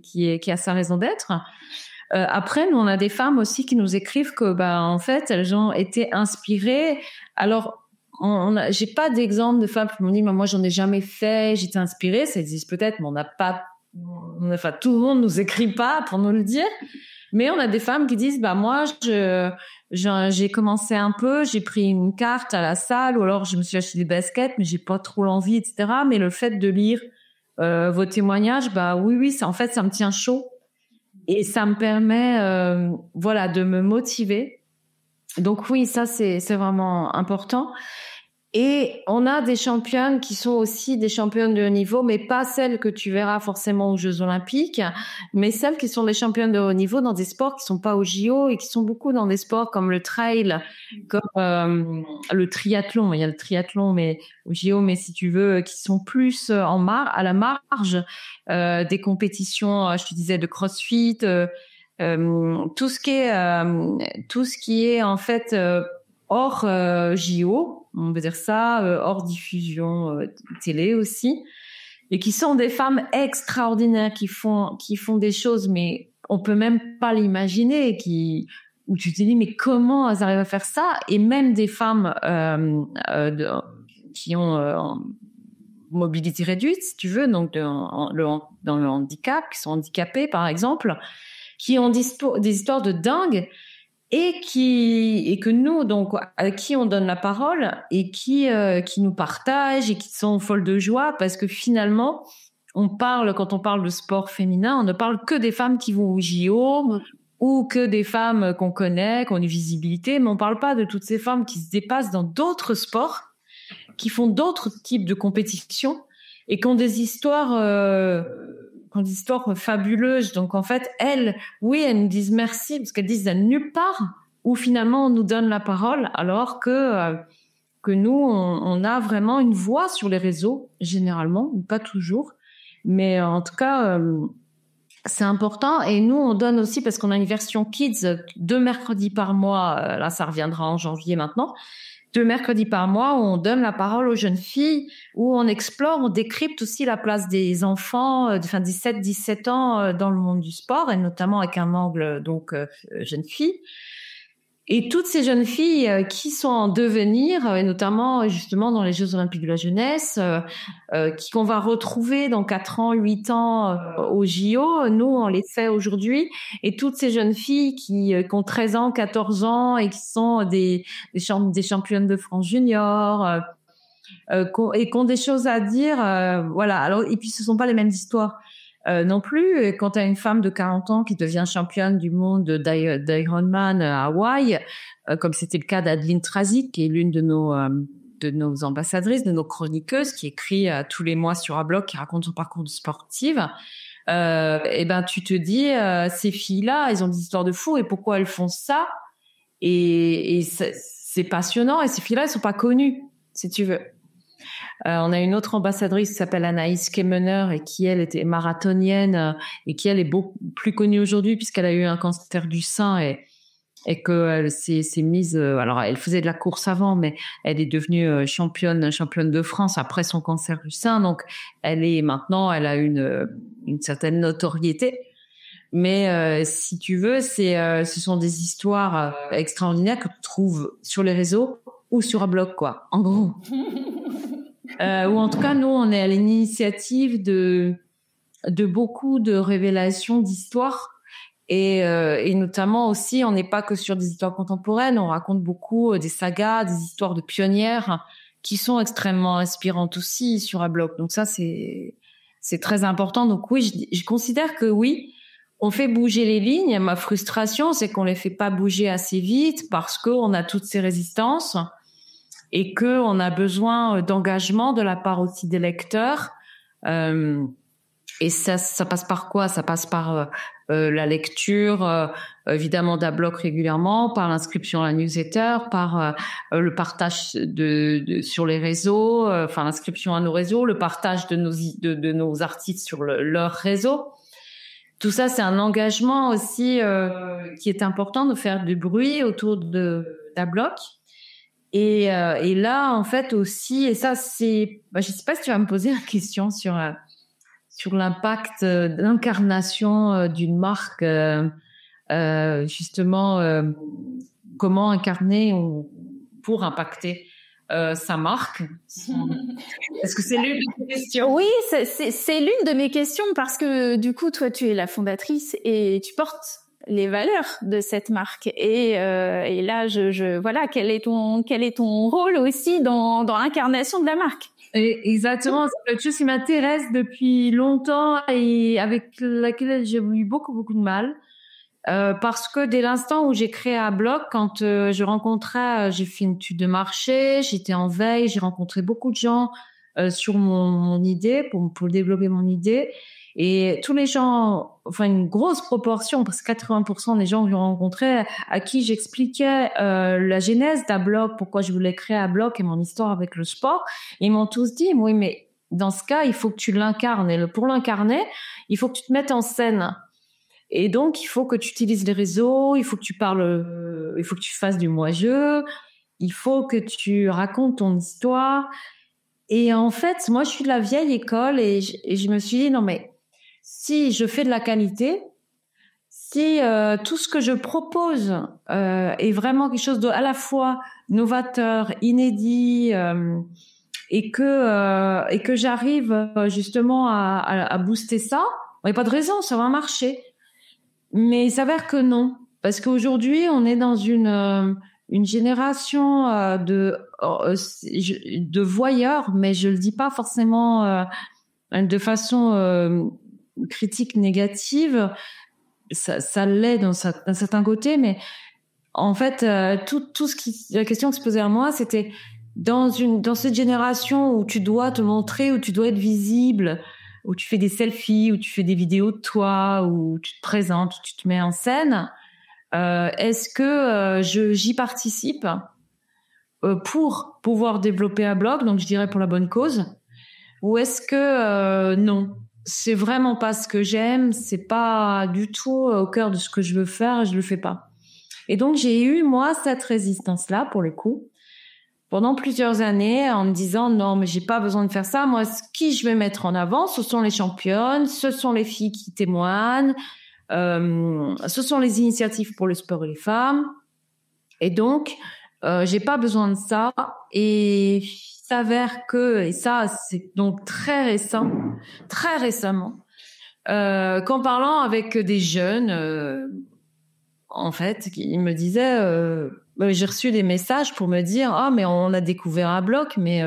qui a sa raison d'être. Après, nous, on a des femmes aussi qui nous écrivent que, en fait, elles ont été inspirées. Alors, j'ai pas d'exemple de femmes qui m'ont dit, moi, j'en ai jamais fait, j'étais inspirée. Ça existe peut-être, mais tout le monde nous écrit pas pour nous le dire. Mais on a des femmes qui disent, moi, j'ai commencé un peu, j'ai pris une carte à la salle, ou alors je me suis acheté des baskets, mais j'ai pas trop l'envie, etc. Mais le fait de lire vos témoignages, oui, ça, en fait, ça me tient chaud. Et ça me permet, de me motiver. Donc oui, ça, c'est vraiment important. Et on a des championnes qui sont aussi des championnes de haut niveau, mais pas celles que tu verras forcément aux Jeux Olympiques, mais celles qui sont des championnes de haut niveau dans des sports qui sont pas aux JO et qui sont beaucoup dans des sports comme le trail, comme le triathlon. Il y a le triathlon, mais aux JO, mais si tu veux, qui sont plus à la marge des compétitions. Je te disais de CrossFit, tout ce qui est en fait hors JO. On peut dire ça, hors diffusion télé aussi, et qui sont des femmes extraordinaires qui font des choses, mais on peut même pas l'imaginer, où tu te dis mais comment elles arrivent à faire ça. Et même des femmes qui ont mobilité réduite, si tu veux, donc dans le handicap, qui sont handicapées par exemple, qui ont des histoires de dingue. Et que nous, donc, à qui on donne la parole et qui nous partagent et qui sont folles de joie, parce que finalement, quand on parle de sport féminin, on ne parle que des femmes qui vont au JO ou que des femmes qu'on connaît, qui ont une visibilité, mais on parle pas de toutes ces femmes qui se dépassent dans d'autres sports, qui font d'autres types de compétitions et qui ont des histoires fabuleuses. Donc en fait, elles nous disent merci, parce qu'elles disent à nulle part où finalement on nous donne la parole, alors que nous on a vraiment une voix sur les réseaux, généralement, pas toujours, mais en tout cas c'est important. Et nous on donne aussi, parce qu'on a une version kids 2 mercredis par mois, là ça reviendra en janvier maintenant, 2 mercredis par mois, où on donne la parole aux jeunes filles, où on explore, on décrypte aussi la place des enfants, 17 ans dans le monde du sport, et notamment avec un angle, jeunes filles. Et toutes ces jeunes filles qui sont en devenir, et notamment justement dans les Jeux Olympiques de la jeunesse, qu'on va retrouver dans 4 ans, 8 ans au JO, nous on les fait aujourd'hui. Et toutes ces jeunes filles qui ont 13 ans, 14 ans et qui sont des championnes de France junior, et qui ont des choses à dire, voilà. Alors, et puis ce sont pas les mêmes histoires. Non plus, quand tu as une femme de 40 ans qui devient championne du monde d'Ironman à Hawaï, comme c'était le cas d'Adeline Trazik, qui est l'une de nos ambassadrices, de nos chroniqueuses, qui écrit tous les mois sur un blog, qui raconte son parcours de sportive, et ben tu te dis, ces filles-là, elles ont des histoires de fous, et pourquoi elles font ça? Et c'est passionnant, et ces filles-là, elles sont pas connues, si tu veux. On a une autre ambassadrice qui s'appelle Anaïs Kemener et qui, elle, était marathonienne et qui, elle, est beaucoup plus connue aujourd'hui puisqu'elle a eu un cancer du sein et qu'elle s'est mise... alors, elle faisait de la course avant, mais elle est devenue championne de France après son cancer du sein. Donc, elle a une certaine notoriété. Mais si tu veux, ce sont des histoires extraordinaires que tu trouves sur les réseaux ou sur un blog, quoi, en gros. Ou en tout cas, nous, on est à l'initiative de beaucoup de révélations d'histoires et notamment aussi, on n'est pas que sur des histoires contemporaines, on raconte beaucoup des sagas, des histoires de pionnières qui sont extrêmement inspirantes aussi sur un blog. Donc ça, c'est très important. Donc oui, je considère que oui, on fait bouger les lignes. Ma frustration, c'est qu'on les fait pas bouger assez vite parce qu'on a toutes ces résistances. Et que on a besoin d'engagement de la part aussi des lecteurs. Et ça passe par quoi? Ça passe par la lecture, évidemment, d'un blog régulièrement, par l'inscription à la newsletter, par le partage sur les réseaux, enfin l'inscription à nos réseaux, le partage de nos articles sur leur réseau. Tout ça, c'est un engagement aussi qui est important, de faire du bruit autour d'un blog. Et là, en fait, aussi, et ça, c'est... je sais pas si tu vas me poser une question sur l'impact d'incarnation d'une marque, justement, comment incarner pour impacter sa marque. Est-ce que c'est l'une de tes questions? Oui, c'est l'une de mes questions parce que, du coup, toi, tu es la fondatrice et tu portes les valeurs de cette marque et là voilà, quel est ton rôle aussi dans l'incarnation de la marque? Exactement, c'est quelque chose qui m'intéresse depuis longtemps et avec laquelle j'ai eu beaucoup de mal parce que dès l'instant où j'ai créé un blog, quand j'ai fait une étude de marché, j'étais en veille, j'ai rencontré beaucoup de gens sur mon idée pour développer mon idée. Et tous les gens, enfin une grosse proportion, parce que 80% des gens que j'ai rencontrés, à qui j'expliquais la genèse d'un blog, pourquoi je voulais créer un blog et mon histoire avec le sport, ils m'ont tous dit, oui, mais dans ce cas, il faut que tu l'incarnes. Et pour l'incarner, il faut que tu te mettes en scène. Et donc, il faut que tu utilises les réseaux, il faut que tu parles, il faut que tu fasses du moi-je, il faut que tu racontes ton histoire. Et en fait, moi, je suis de la vieille école et je me suis dit, non, mais si je fais de la qualité, si tout ce que je propose est vraiment quelque chose à la fois novateur, inédit, et que j'arrive justement à booster ça, il n'y a pas de raison, ça va marcher. Mais il s'avère que non, parce qu'aujourd'hui, on est dans une génération de voyeurs, mais je le dis pas forcément de façon critique négative, ça l'est d'un certain côté, mais en fait, la question qui se posait à moi, c'était dans cette génération où tu dois te montrer, où tu dois être visible, où tu fais des selfies, où tu fais des vidéos de toi, où tu te présentes, où tu te mets en scène, est-ce que j'y participe pour pouvoir développer un blog, donc je dirais pour la bonne cause, ou est-ce que non, c'est vraiment pas ce que j'aime, c'est pas du tout au cœur de ce que je veux faire et je le fais pas. Et donc j'ai eu moi cette résistance-là pour le coup pendant plusieurs années en me disant non mais j'ai pas besoin de faire ça, moi qui je vais mettre en avant, ce sont les championnes, ce sont les filles qui témoignent, ce sont les initiatives pour le sport et les femmes. Et donc, j'ai pas besoin de ça. Et il s'avère que, et ça, c'est donc très récemment, qu'en parlant avec des jeunes, en fait, ils me disaient, j'ai reçu des messages pour me dire, mais on a découvert Adblock, mais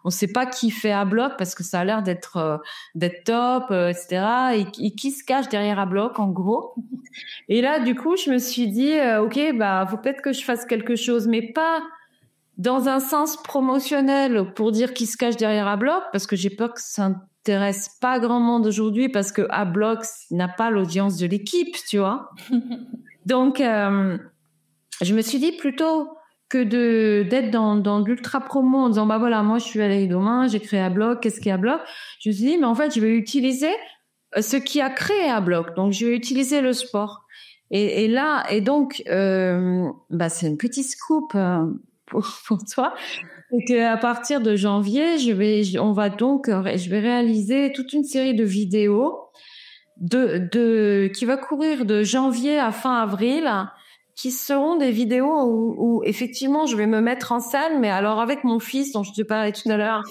on sait pas qui fait Adblock parce que ça a l'air d'être top, etc. Et qui se cache derrière Adblock, en gros. Et là, du coup, je me suis dit, ok, faut peut-être que je fasse quelque chose, mais pas dans un sens promotionnel pour dire qui se cache derrière Adblock, parce que j'ai peur que ça intéresse pas grand monde aujourd'hui, parce que Adblock n'a pas l'audience de l'équipe, tu vois. Donc, je me suis dit plutôt que d'être dans l'ultra promo en disant voilà, moi je suis Valérie Domin, j'ai créé Adblock, qu'est-ce qu'est Adblock? Je me suis dit mais en fait je vais utiliser ce qui a créé Adblock, donc je vais utiliser le sport. Et donc c'est un petit scoop pour toi. Et qu'à partir de janvier, je vais réaliser toute une série de vidéos qui va courir de janvier à fin avril, qui seront des vidéos où effectivement je vais me mettre en scène, mais alors avec mon fils dont je te parlais tout à l'heure,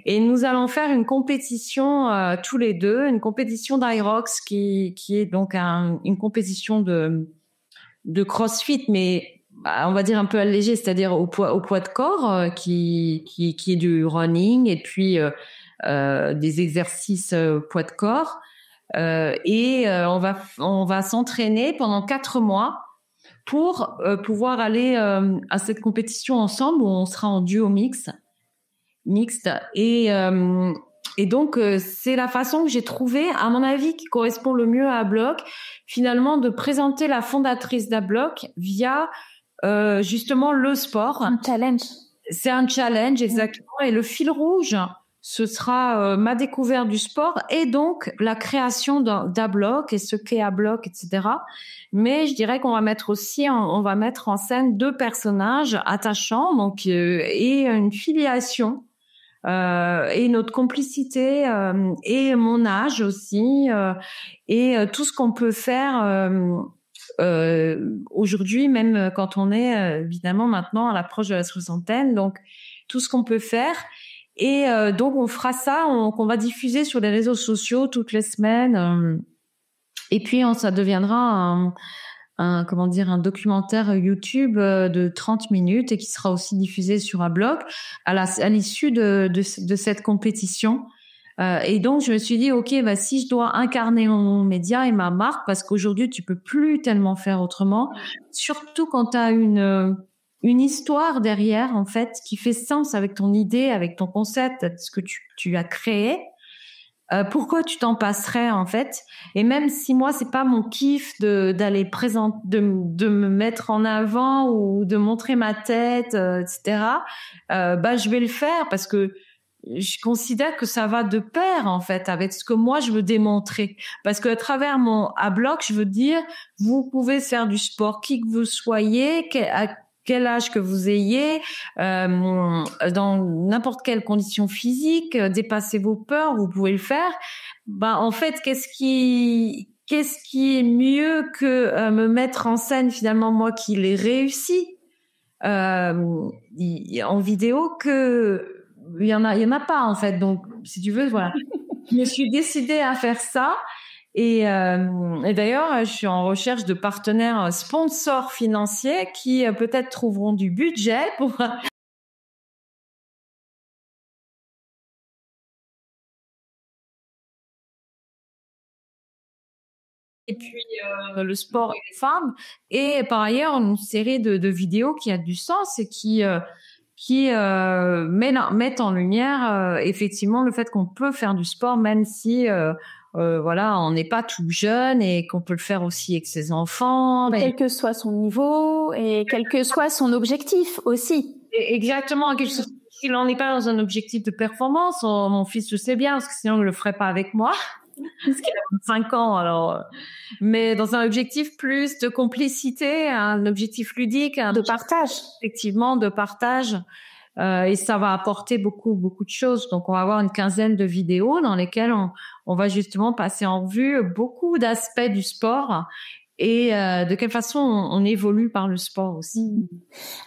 et nous allons faire une compétition tous les deux, une compétition d'Irox qui est donc une compétition de CrossFit, mais on va dire un peu allégé, c'est-à-dire au poids de corps, qui est du running et puis des exercices poids de corps. On va s'entraîner pendant 4 mois pour pouvoir aller à cette compétition ensemble où on sera en duo mixte. Et donc c'est la façon que j'ai trouvé, à mon avis, qui correspond le mieux à Adblock, finalement, de présenter la fondatrice d'Adblock via justement le sport. Un challenge. C'est un challenge, exactement. Et le fil rouge, ce sera ma découverte du sport et donc la création d'Adblock et ce qu'est Adblock, etc. Mais je dirais qu'on va mettre en scène 2 personnages attachants, donc et une filiation et notre complicité et mon âge aussi et tout ce qu'on peut faire aujourd'hui, même quand on est évidemment maintenant à l'approche de la soixantaine. Donc tout ce qu'on peut faire. Et donc on fera ça, qu'on va diffuser sur les réseaux sociaux toutes les semaines. Et puis ça deviendra un documentaire YouTube de 30 minutes et qui sera aussi diffusé sur Adblock à l'issue de cette compétition. Et donc je me suis dit ok, si je dois incarner mon média et ma marque, parce qu'aujourd'hui tu peux plus tellement faire autrement, surtout quand tu as une histoire derrière, en fait, qui fait sens avec ton idée, avec ton concept, ce que tu as créé. Pourquoi tu t'en passerais, en fait? Et même si moi, c'est pas mon kiff d'aller présenter, de me mettre en avant ou de montrer ma tête, etc., je vais le faire parce que je considère que ça va de pair, en fait, avec ce que moi, je veux démontrer. Parce qu'à travers mon Adblock, je veux dire, vous pouvez faire du sport, qui que vous soyez, à quel âge que vous ayez, dans n'importe quelle condition physique, dépassez vos peurs, vous pouvez le faire. En fait, qu'est-ce qui est mieux que me mettre en scène, finalement, moi qui l'ai réussi en vidéo, que il y en a pas, en fait. Donc, si tu veux, voilà. Je me suis décidée à faire ça. Et d'ailleurs, je suis en recherche de partenaires sponsors financiers qui peut-être trouveront du budget pour... Et puis le sport et les femmes. Et par ailleurs, une série de vidéos qui a du sens et qui mettent en lumière effectivement le fait qu'on peut faire du sport même si... on n'est pas tout jeune et qu'on peut le faire aussi avec ses enfants. Quel que soit son niveau et quel que soit son objectif aussi. Exactement. Il n'en est pas dans un objectif de performance. Mon fils le sait bien parce que sinon il ne le ferait pas avec moi. Parce qu'il a 25 ans, alors. Mais dans un objectif plus de complicité, un objectif ludique. De partage. Effectivement, de partage. Et ça va apporter beaucoup de choses. Donc on va avoir une 15aine de vidéos dans lesquelles on va justement passer en revue beaucoup d'aspects du sport et de quelle façon on évolue par le sport aussi.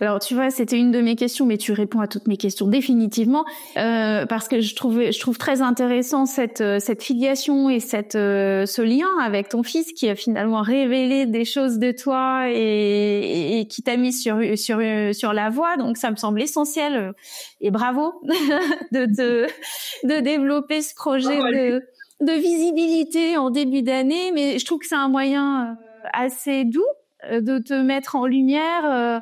Alors tu vois, c'était une de mes questions, mais tu réponds à toutes mes questions définitivement, parce que je trouve très intéressant cette filiation et ce lien avec ton fils qui a finalement révélé des choses de toi et qui t'a mis sur la voie. Donc ça me semble essentiel et bravo de développer ce projet de visibilité en début d'année, mais je trouve que c'est un moyen assez doux de te mettre en lumière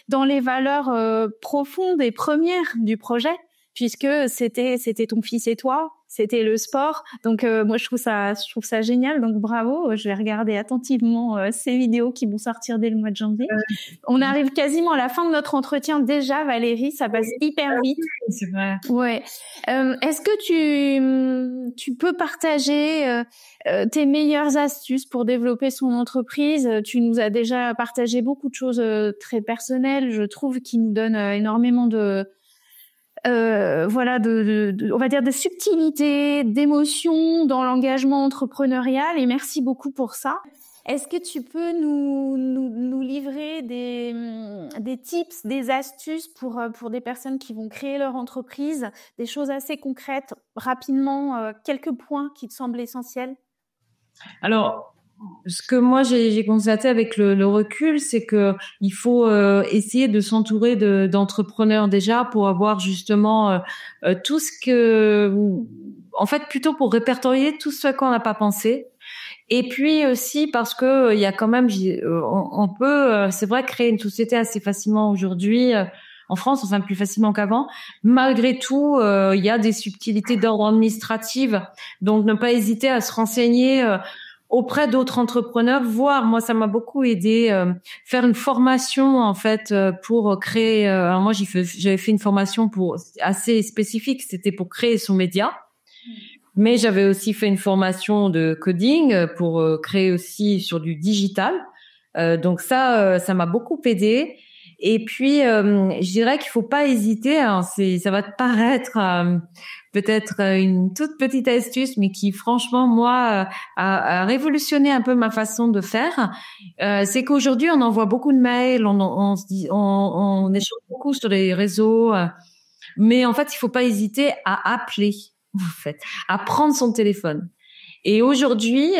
dans les valeurs profondes et premières du projet, puisque c'était ton fils et toi, c'était le sport. Donc moi je trouve ça génial, donc bravo, je vais regarder attentivement ces vidéos qui vont sortir dès le mois de janvier. On arrive quasiment à la fin de notre entretien déjà, Valérie, ça passe hyper vite. C'est vrai. Ouais. Est-ce que tu peux partager tes meilleures astuces pour développer son entreprise? Tu nous as déjà partagé beaucoup de choses très personnelles, je trouve, qui nous donnent énormément on va dire de subtilité, d'émotion dans l'engagement entrepreneurial, et merci beaucoup pour ça. Est-ce que tu peux nous livrer des tips, des astuces pour des personnes qui vont créer leur entreprise, des choses assez concrètes, rapidement, quelques points qui te semblent essentiels? Alors, ce que moi j'ai constaté avec le recul, c'est que il faut essayer de s'entourer d'entrepreneurs déjà pour avoir justement tout ce que, en fait, plutôt pour répertorier tout ce qu'on n'a pas pensé. Et puis aussi parce que il y a quand même, on peut, c'est vrai, créer une société assez facilement aujourd'hui. En France, enfin plus facilement qu'avant. Malgré tout, il y a des subtilités d'ordre administratif. Donc, ne pas hésiter à se renseigner auprès d'autres entrepreneurs, voire, moi, ça m'a beaucoup aidé, faire une formation, en fait, pour créer, alors moi, j'avais fait une formation assez spécifique, c'était pour créer son média. Mais j'avais aussi fait une formation de coding pour créer aussi sur du digital. Donc ça m'a beaucoup aidé. Et puis, je dirais qu'il faut pas hésiter. Alors ça va te paraître peut-être une toute petite astuce, mais qui, franchement, moi, a révolutionné un peu ma façon de faire. C'est qu'aujourd'hui, on envoie beaucoup de mails, on échange beaucoup sur les réseaux, mais en fait, il faut pas hésiter à appeler, en fait, à prendre son téléphone. Et aujourd'hui,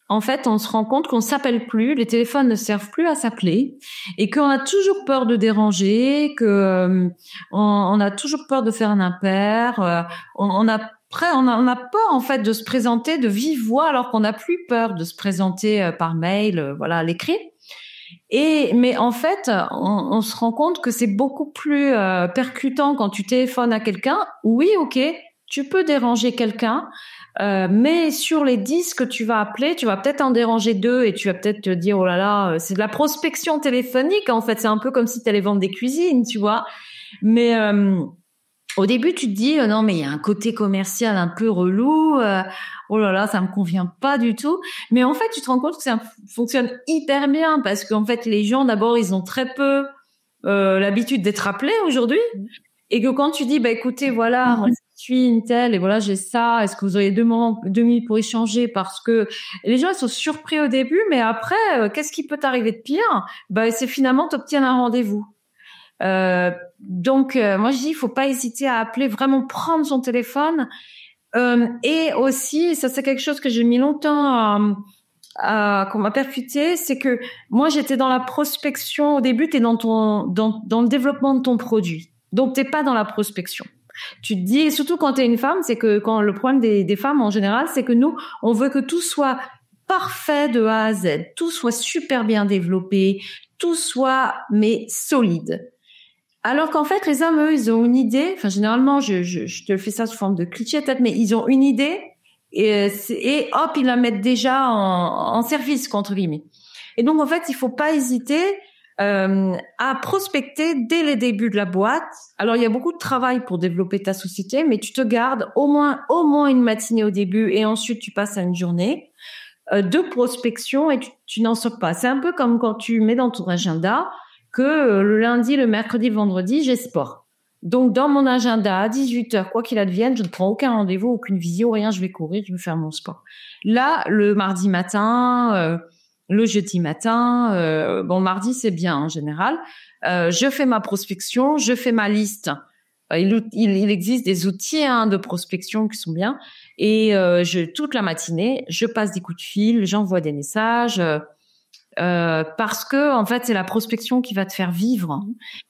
en fait, on se rend compte qu'on s'appelle plus, les téléphones ne servent plus à s'appeler, et qu'on a toujours peur de déranger, on a toujours peur de faire un impair, on a peur en fait de se présenter de vive voix, alors qu'on n'a plus peur de se présenter par mail, voilà, à l'écrit. Mais en fait, on se rend compte que c'est beaucoup plus percutant quand tu téléphones à quelqu'un. Oui, ok, tu peux déranger quelqu'un. Mais sur les 10 que tu vas appeler, tu vas peut-être en déranger 2 et tu vas peut-être te dire, oh là là, c'est de la prospection téléphonique, en fait. C'est un peu comme si tu allais vendre des cuisines, tu vois. Mais au début, tu te dis, non, mais il y a un côté commercial un peu relou. Oh là là, ça me convient pas du tout. Mais en fait, tu te rends compte que ça fonctionne hyper bien parce qu'en fait, les gens, d'abord, ils ont très peu l'habitude d'être appelés aujourd'hui. Et que quand tu dis, bah écoutez, voilà, je suis une telle et voilà, j'ai ça, est-ce que vous auriez 2 minutes pour échanger, parce que les gens, ils sont surpris au début, mais après, qu'est-ce qui peut t'arriver de pire? Bah, c'est finalement t'obtiens un rendez-vous. Donc, moi, je dis, il faut pas hésiter à appeler, vraiment prendre son téléphone. Et aussi, ça, c'est quelque chose que j'ai mis longtemps qu'on m'a percuté, c'est que moi, j'étais dans la prospection. Au début, t'es dans le développement de ton produit. Donc, t'es pas dans la prospection. Tu te dis, surtout quand t'es une femme, c'est que quand le problème des femmes en général, c'est que nous, on veut que tout soit parfait de A à Z, tout soit super bien développé, tout soit mais solide. Alors qu'en fait, les hommes, eux, ils ont une idée. Enfin, généralement, je te fais ça sous forme de cliché peut-être, mais ils ont une idée et hop, ils la mettent déjà en service, entre guillemets. Et donc, en fait, il faut pas hésiter à prospecter dès les débuts de la boîte. Alors, il y a beaucoup de travail pour développer ta société, mais tu te gardes au moins une matinée au début et ensuite tu passes à une journée de prospection et tu n'en sors pas. C'est un peu comme quand tu mets dans ton agenda que le lundi, le mercredi, le vendredi, j'ai sport. Donc, dans mon agenda, à 18h, quoi qu'il advienne, je ne prends aucun rendez-vous, aucune visio, rien, je vais courir, je vais faire mon sport. Là, le mardi matin, le jeudi matin. Mardi, c'est bien en général. Je fais ma prospection, je fais ma liste. Il existe des outils de prospection qui sont bien. Et toute la matinée, je passe des coups de fil, j'envoie des messages. Parce que en fait c'est la prospection qui va te faire vivre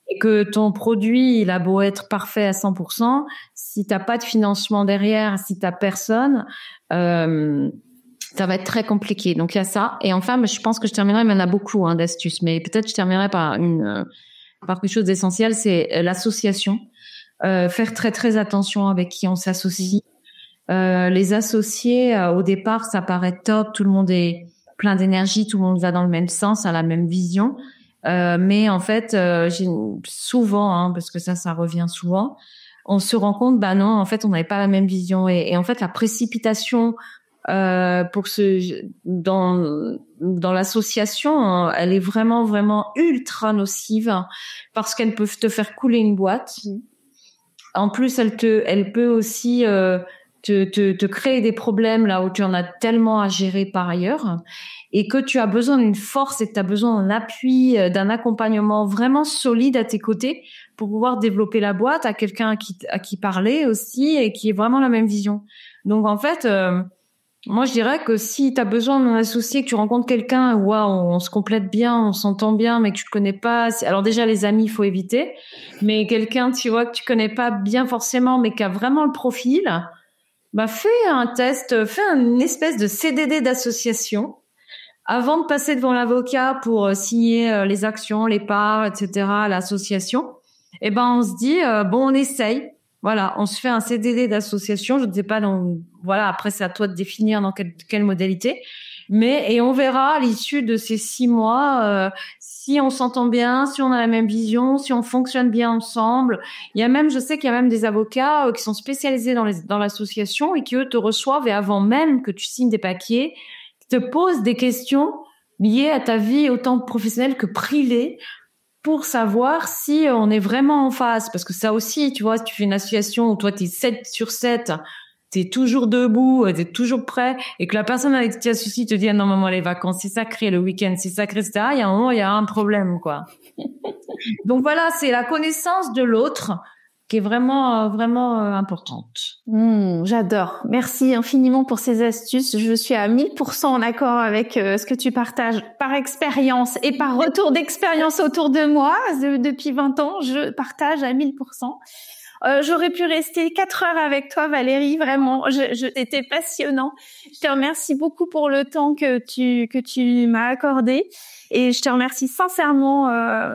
et que ton produit il a beau être parfait à 100%, si t'as pas de financement derrière, si t'as personne, ça va être très compliqué. Donc il y a ça. Et enfin, je pense que je terminerai, mais il y en a beaucoup d'astuces, mais peut-être je terminerai par quelque chose d'essentiel, c'est l'association. Faire très très attention avec qui on s'associe. Les associés, au départ, ça paraît top, tout le monde est plein d'énergie, tout le monde va dans le même sens, a la même vision. Mais en fait, souvent, parce que ça revient souvent, on se rend compte, non, en fait, on n'avait pas la même vision. Et en fait, la précipitation dans l'association, elle est vraiment, vraiment ultra nocive parce qu'elles peuvent te faire couler une boîte. En plus, elle peut aussi te créer des problèmes là où tu en as tellement à gérer par ailleurs et que tu as besoin d'une force et que tu as besoin d'un appui, d'un accompagnement vraiment solide à tes côtés pour pouvoir développer la boîte, à quelqu'un à qui parler aussi et qui ait vraiment la même vision. Donc en fait, moi je dirais que si tu as besoin d'un associé, que tu rencontres quelqu'un où on se complète bien, on s'entend bien mais que tu ne connais pas, alors déjà les amis il faut éviter, mais quelqu'un tu vois que tu connais pas bien forcément mais qui a vraiment le profil, fais un test, fais une espèce de CDD d'association avant de passer devant l'avocat pour signer les actions, les parts, etc. à l'association. Et on se dit on essaye. Voilà, on se fait un CDD d'association. Je ne sais pas, après c'est à toi de définir dans quelle modalité. Et on verra à l'issue de ces 6 mois si on s'entend bien, si on a la même vision, si on fonctionne bien ensemble. Je sais qu'il y a même des avocats qui sont spécialisés dans l'association et qui eux te reçoivent et avant même que tu signes des papiers, te posent des questions liées à ta vie autant professionnelle que privée pour savoir si on est vraiment en phase. Parce que ça aussi, tu vois, si tu fais une association où toi t'es 7/7, t'es toujours debout, t'es toujours prêt, et que la personne avec qui tu t'associes te dit, non, maman, les vacances, c'est sacré, le week-end, c'est sacré, etc. Il y a un moment, il y a un problème, quoi. Donc voilà, c'est la connaissance de l'autre qui est vraiment, vraiment importante. J'adore. Merci infiniment pour ces astuces. Je suis à 1000% en accord avec ce que tu partages par expérience et par retour d'expérience autour de moi. Depuis 20 ans, je partage à 1000%. J'aurais pu rester 4 heures avec toi, Valérie, vraiment. C'était passionnant. Je te remercie beaucoup pour le temps que tu m'as accordé. Et je te remercie sincèrement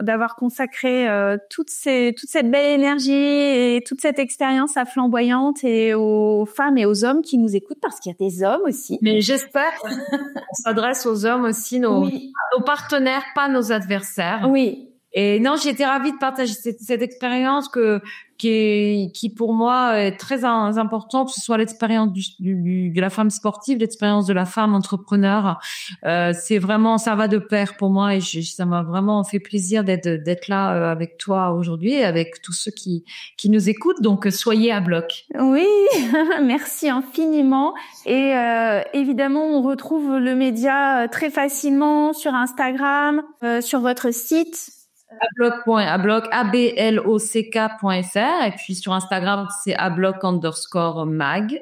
d'avoir consacré toute cette belle énergie et toute cette expérience à Flamboyante et aux femmes et aux hommes qui nous écoutent, parce qu'il y a des hommes aussi. Mais j'espère qu'on s'adresse aux hommes aussi, nos partenaires, pas nos adversaires. Oui. Et non, j'ai été ravie de partager cette expérience qui pour moi est très importante, que ce soit l'expérience de la femme sportive, l'expérience de la femme entrepreneur. C'est vraiment, ça va de pair pour moi, et ça m'a vraiment fait plaisir d'être là avec toi aujourd'hui et avec tous ceux qui nous écoutent. Donc soyez à bloc. Oui, merci infiniment. Et évidemment, on retrouve le média très facilement sur Instagram, sur votre site. ablock.fr, et puis sur Instagram c'est ablock_mag,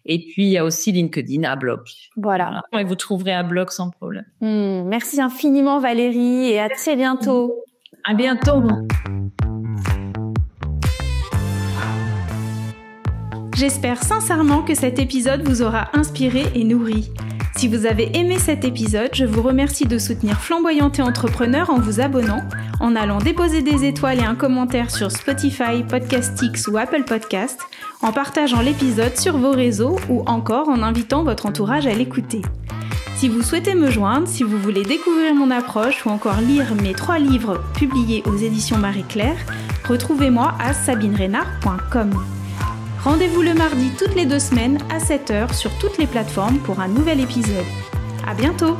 et puis il y a aussi LinkedIn ablock. Voilà. Et vous trouverez ablock sans problème. Merci infiniment Valérie, et à très bientôt. À bientôt. J'espère sincèrement que cet épisode vous aura inspiré et nourri. Si vous avez aimé cet épisode, je vous remercie de soutenir Flamboyante et Entrepreneur en vous abonnant, en allant déposer des étoiles et un commentaire sur Spotify, Podcastix ou Apple Podcast, en partageant l'épisode sur vos réseaux ou encore en invitant votre entourage à l'écouter. Si vous souhaitez me joindre, si vous voulez découvrir mon approche ou encore lire mes 3 livres publiés aux éditions Marie-Claire, retrouvez-moi à sabinerenard.com. Rendez-vous le mardi toutes les 2 semaines à 7h sur toutes les plateformes pour un nouvel épisode. À bientôt!